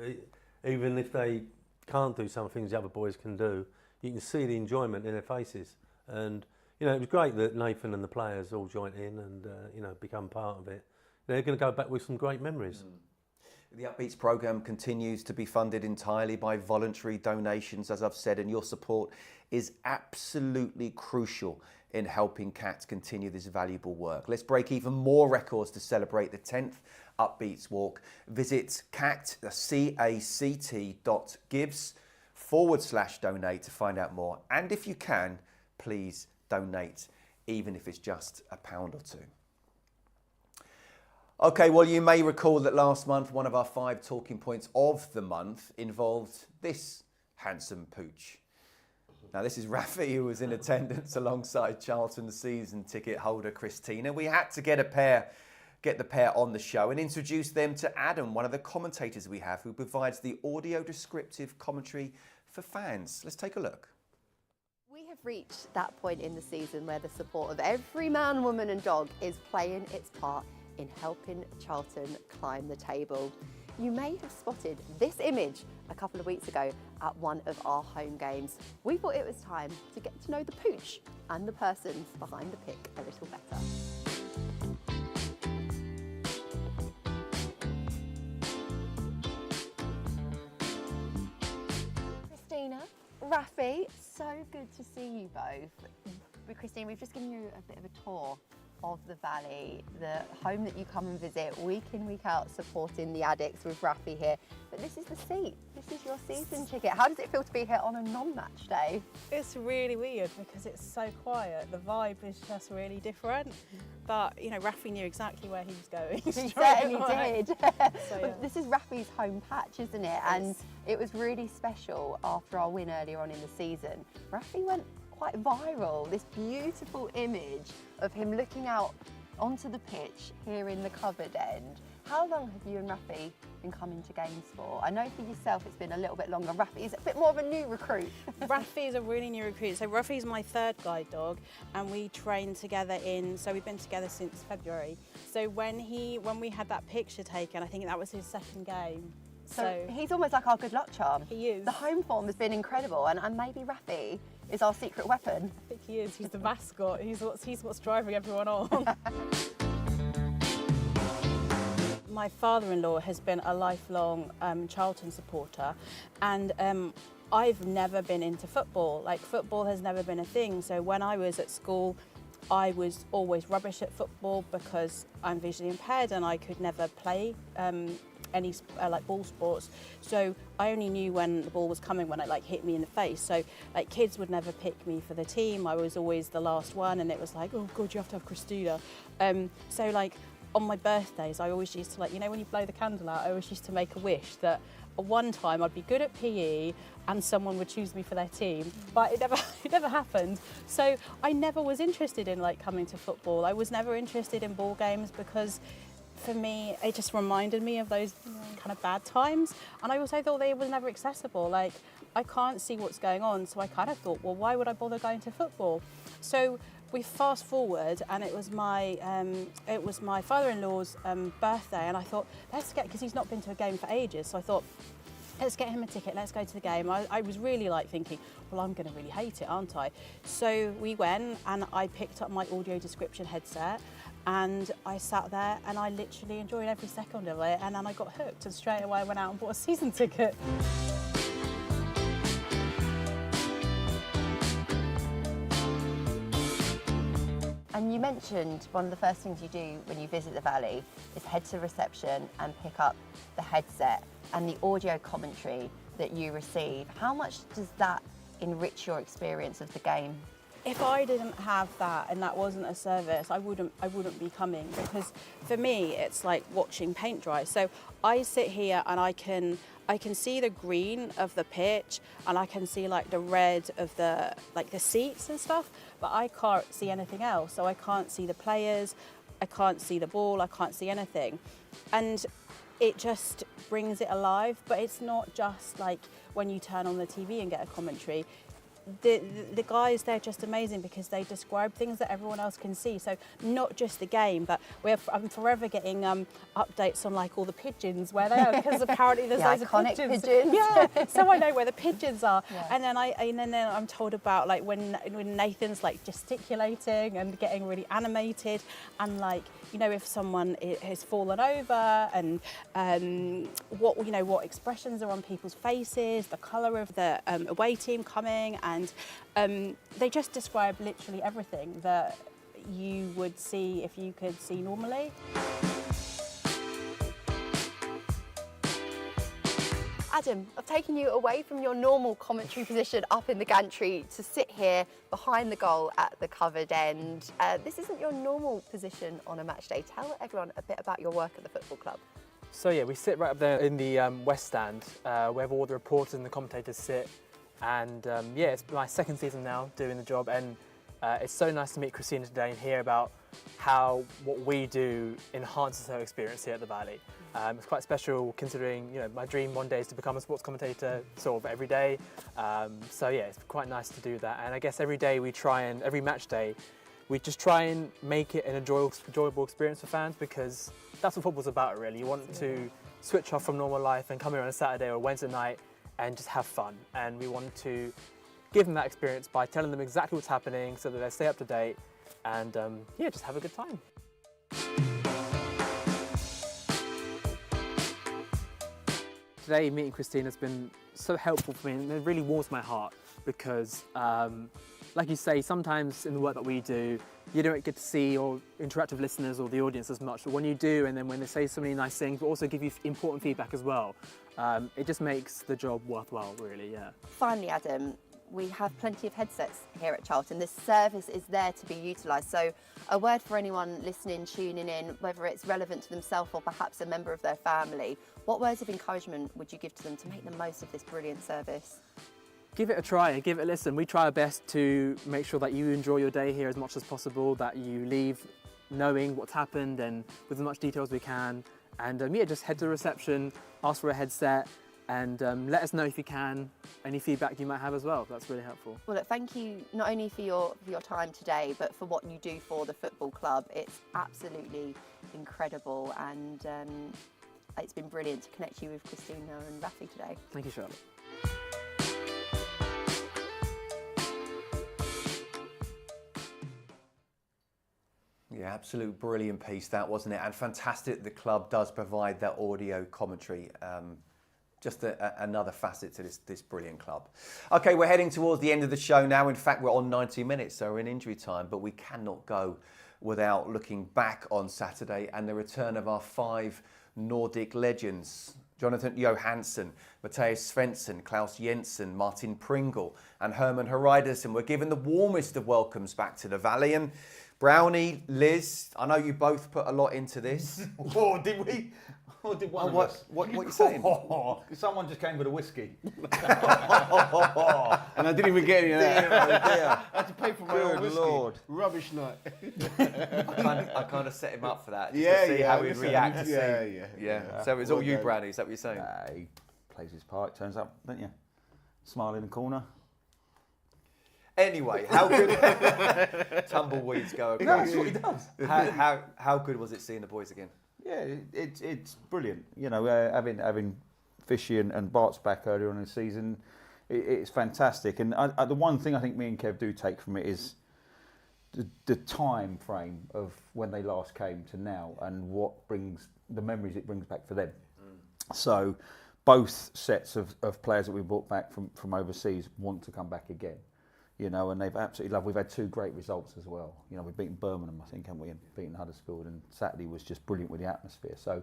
even if they can't do some things the other boys can do, you can see the enjoyment in their faces. And you know, it was great that Nathan and the players all joined in and you know, become part of it. They're going to go back with some great memories. The Upbeats programme continues to be funded entirely by voluntary donations, as I've said, and your support is absolutely crucial in helping CAT continue this valuable work. Let's break even more records to celebrate the 10th Upbeats Walk. Visit cact.gives/donate to find out more. And if you can, please donate, even if it's just £1 or £2. Okay, well, you may recall that last month, one of our 5 talking points of the month involved this handsome pooch. Now, this is Rafi, who was in attendance alongside Charlton's season ticket holder, Christina. We had to get the pair on the show and introduce them to Adam, one of the commentators we have, who provides the audio descriptive commentary for fans. Let's take a look. We have reached that point in the season where the support of every man, woman and dog is playing its part in helping Charlton climb the table. You may have spotted this image a couple of weeks ago at one of our home games. We thought it was time to get to know the pooch and the person behind the pick a little better. Christina, Rafi, so good to see you both. Christine, we've just given you a bit of a tour of the valley, the home that you come and visit week in, week out, supporting the addicts with Rafi here. But this is the seat. This is your season ticket. How does it feel to be here on a non-match day? It's really weird because it's so quiet. The vibe is just really different. But, you know, Rafi knew exactly where he was going. He certainly did. So, yeah. This is Rafi's home patch, isn't it? And it was really special after our win earlier on in the season. Rafi went quite viral, this beautiful image of him looking out onto the pitch here in the covered end. How long have you and Rafi been coming to games for? I know for yourself it's been a little bit longer. Rafi is a bit more of a new recruit. Rafi is a really new recruit. So Rafi's my third guide dog, and we trained together so we've been together since February. So when we had that picture taken, I think that was his second game. So he's almost like our good luck charm. He is. The home form has been incredible, and maybe Rafi is our secret weapon. I think he is. He's the mascot. He's what's driving everyone on. My father-in-law has been a lifelong Charlton supporter, and I've never been into football. Like, football has never been a thing. So when I was at school, I was always rubbish at football because I'm visually impaired and I could never play any like ball sports. So I only knew when the ball was coming when it like hit me in the face. So like kids would never pick me for the team. I was always the last one, and it was like, oh God, you have to have Christina. So like, on my birthdays, I always used to, like, you know, when you blow the candle out, I always used to make a wish that one time I'd be good at PE and someone would choose me for their team, but it never happened. So I never was interested in like coming to football. I was never interested in ball games because for me, it just reminded me of those kind of bad times. And I also thought they were never accessible. Like, I can't see what's going on. So I kind of thought, well, why would I bother going to football? So we fast forward, and it was my father-in-law's birthday, and I thought, because he's not been to a game for ages, so I thought, let's get him a ticket, let's go to the game. I was really like thinking, well, I'm going to really hate it, aren't I? So we went, and I picked up my audio description headset, and I sat there, and I literally enjoyed every second of it, and then I got hooked, and straight away I went out and bought a season ticket. And you mentioned one of the first things you do when you visit the Valley is head to reception and pick up the headset and the audio commentary that you receive. How much does that enrich your experience of the game? If I didn't have that and that wasn't a service, I wouldn't be coming, because for me it's like watching paint dry. So I sit here and I can see the green of the pitch, and I can see like the red of the seats and stuff, but I can't see anything else. So I can't see the players, I can't see the ball, I can't see anything. And it just brings it alive. But it's not just like when you turn on the TV and get a commentary. The guys, they're just amazing because they describe things that everyone else can see. So not just the game, but I'm forever getting updates on like all the pigeons, where they are, because apparently there's loads of pigeons. Yeah, so I know where the pigeons are. Yeah. And then I'm told about like when Nathan's like gesticulating and getting really animated, and like, you know, if someone has fallen over, and what expressions are on people's faces, the colour of the away team coming, and they just describe literally everything that you would see if you could see normally. Adam, I've taken you away from your normal commentary position up in the gantry to sit here behind the goal at the covered end. This isn't your normal position on a match day. Tell everyone a bit about your work at the football club. So yeah, we sit right up there in the West Stand, where all the reporters and the commentators sit. And yeah, it's my second season now doing the job, and it's so nice to meet Christina today and hear about how what we do enhances her experience here at the Valley. It's quite special, considering, you know, my dream one day is to become a sports commentator sort of every day. So yeah, it's quite nice to do that. And I guess every day every match day, we just try and make it an enjoyable experience for fans, because that's what football's about, really. You want to switch off from normal life and come here on a Saturday or Wednesday night and just have fun. And we want to give them that experience by telling them exactly what's happening so that they stay up to date and yeah, just have a good time. Today, meeting Christina has been so helpful for me, and it really warms my heart, because like you say, sometimes in the work that we do, you don't get to see or interact with listeners or the audience as much, but when you do, and then when they say so many nice things, but also give you important feedback as well, it just makes the job worthwhile, really, yeah. Finally, Adam, we have plenty of headsets here at Charlton. This service is there to be utilised. So a word for anyone listening, tuning in, whether it's relevant to themselves or perhaps a member of their family, what words of encouragement would you give to them to make the most of this brilliant service? Give it a try, give it a listen. We try our best to make sure that you enjoy your day here as much as possible, that you leave knowing what's happened and with as much detail as we can. And yeah, just head to the reception, ask for a headset, and let us know if you can, any feedback you might have as well. That's really helpful. Well, look, thank you not only for your time today, but for what you do for the football club. It's absolutely incredible, and it's been brilliant to connect you with Christina and Rafi today. Thank you, Charlotte. Yeah, absolute brilliant piece that, wasn't it? And fantastic the club does provide that audio commentary. Just another facet to this brilliant club. Okay, we're heading towards the end of the show now. In fact, we're on 90 minutes, so we're in injury time, but we cannot go without looking back on Saturday and the return of our 5 Nordic legends. Jonathan Johansson, Mathias Svensson, Klaus Jensen, Martin Pringle and Herman Hreidersen were given the warmest of welcomes back to the Valley. And Brownie, Liz, I know you both put a lot into this. Oh, did we? Or did one of us? What are you saying? Someone just came with a whiskey. And I didn't even get any of that. Dear. I had to pay for my Good own whiskey. Lord. Rubbish night. I kind of set him up for that, just Yeah, to see yeah, how he'd listen, react. yeah. So it's all you, Brownie, is that what you're saying? He plays his part, turns up, don't you? Smile in the corner. Anyway, how good tumbleweeds go across. No, that's what he does. How good was it seeing the boys again? Yeah, it's brilliant. You know, having Fishy and Bart's back earlier on in the season, it's fantastic. And the one thing I think me and Kev do take from it is the time frame of when they last came to now, and what brings the memories it brings back for them. So both sets of players that we brought back from overseas want to come back again. You know, and they've absolutely loved. We've had 2 great results as well. You know, we've beaten Birmingham, I think, haven't we? And beaten Huddersfield, and Saturday was just brilliant with the atmosphere. So,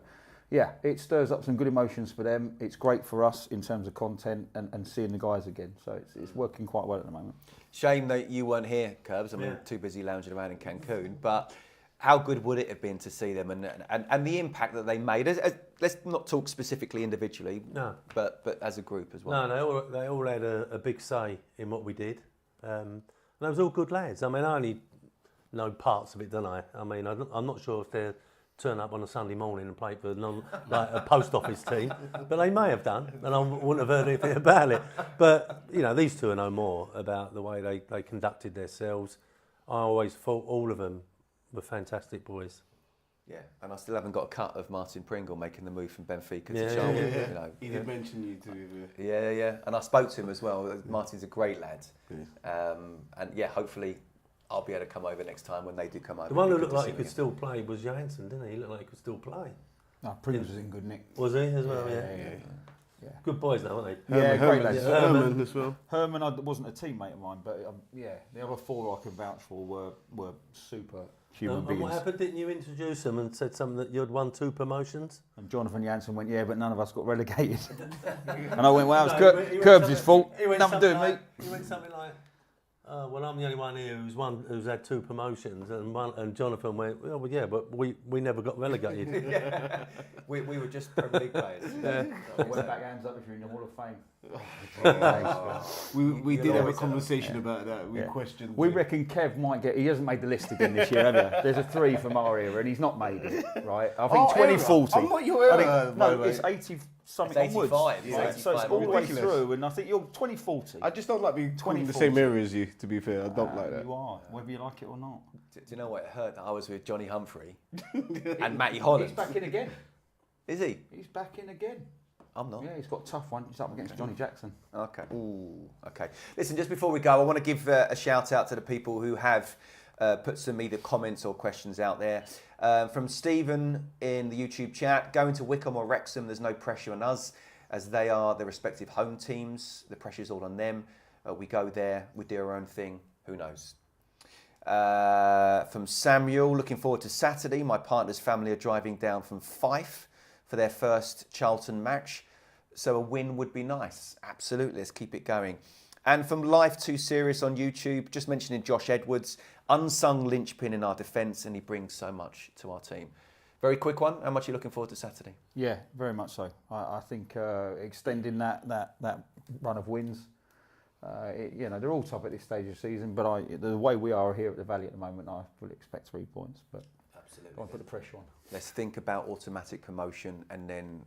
yeah, it stirs up some good emotions for them. It's great for us in terms of content and seeing the guys again. So it's working quite well at the moment. Shame that you weren't here, Curbs. I mean, too busy lounging around in Cancun. But how good would it have been to see them and the impact that they made? Let's not talk specifically individually, but as a group as well. No, they all had a big say in what we did. And they was all good lads. I mean, I only know parts of it, don't I? I mean, I'm not sure if they'll turn up on a Sunday morning and play for like a post office team, but they may have done, and I wouldn't have heard anything about it. But, you know, these two know more about the way they conducted themselves. I always thought all of them were fantastic boys. Yeah, and I still haven't got a cut of Martin Pringle making the move from Benfica to Yeah, Charlton. yeah. You know. He did mention you too. Yeah. And I spoke to him as well. Martin's a great lad. And yeah, hopefully I'll be able to come over next time when they do come over. The one who looked like he could still play was Johansson, didn't he? He looked like he could still play. No, Pringles was in good nick. Was he as well? Yeah. Good boys now, aren't they? Yeah, great lads. Herman as well. Herman wasn't a teammate of mine, but the other 4 I can vouch for were super human beings. And what happened? Didn't you introduce them and said something that you'd won 2 promotions? And Jonathan Jansen went, yeah, but none of us got relegated. And I went, well, it's Curbs' fault. Nothing to do with me. He went something like, well, I'm the only one here who's had 2 promotions, and Jonathan went, oh, well, yeah, but we never got relegated. we were just Premier League players. Went back hands up if you're in the Hall of Fame. We did have a conversation about that. We questioned. We reckon Kev might get. He hasn't made the list again this year, have you? There's a 3 from our era, and he's not made it. Right? I think 2040. I'm not your era. No, it's 80 something it's 85, onwards. it's Right? 85. So it's all the way Ridiculous. through, and I think you're 2040. I just don't like being in the same area as you. To be fair, I don't like that. You are, whether you like it or not. Do you know what it hurt? That I was with Johnny Humphrey and Matty Holland. He's back in again. Is he? He's back in again. I'm not. Yeah, he's got a tough one. He's up against Johnny Jackson. Okay. Ooh. Okay. Listen, just before we go, I want to give a shout out to the people who have put some either comments or questions out there. From Stephen in the YouTube chat, going to Wycombe or Wrexham, there's no pressure on us as they are their respective home teams. The pressure's all on them. We go there, we do our own thing. Who knows? From Samuel, looking forward to Saturday. My partner's family are driving down from Fife for their first Charlton match. So a win would be nice. Absolutely, let's keep it going. And from Life Too Serious on YouTube, just mentioning Josh Edwards, unsung linchpin in our defence, and he brings so much to our team. Very quick one, how much are you looking forward to Saturday? Yeah, very much so. I think extending that run of wins, they're all top at this stage of the season, but the way we are here at the Valley at the moment, I fully expect 3 points. But Absolutely. Don't want to put the pressure on. Let's think about automatic promotion, and then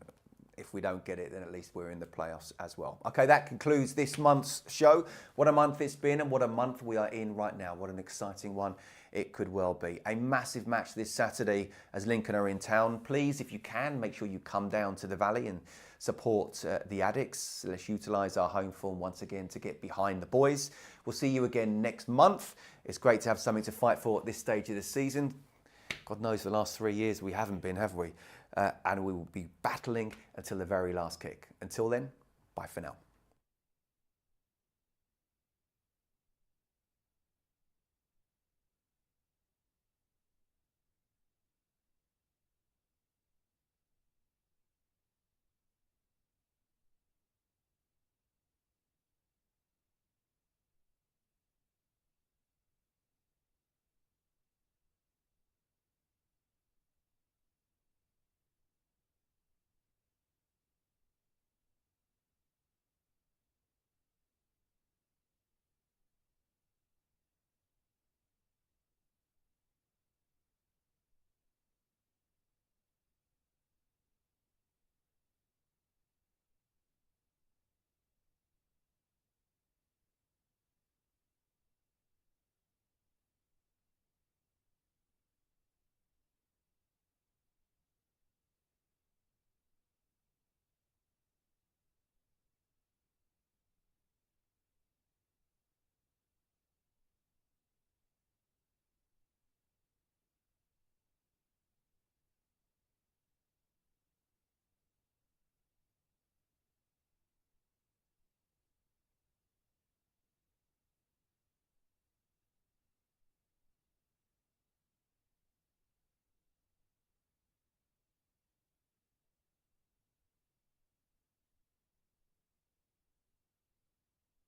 if we don't get it, then at least we're in the playoffs as well. Okay, that concludes this month's show. What a month it's been, and what a month we are in right now. What an exciting one it could well be. A massive match this Saturday as Lincoln are in town. Please, if you can, make sure you come down to the Valley and support the Addicts. Let's utilise our home form once again to get behind the boys. We'll see you again next month. It's great to have something to fight for at this stage of the season. God knows the last 3 years we haven't been, have we? And we will be battling until the very last kick. Until then, bye for now.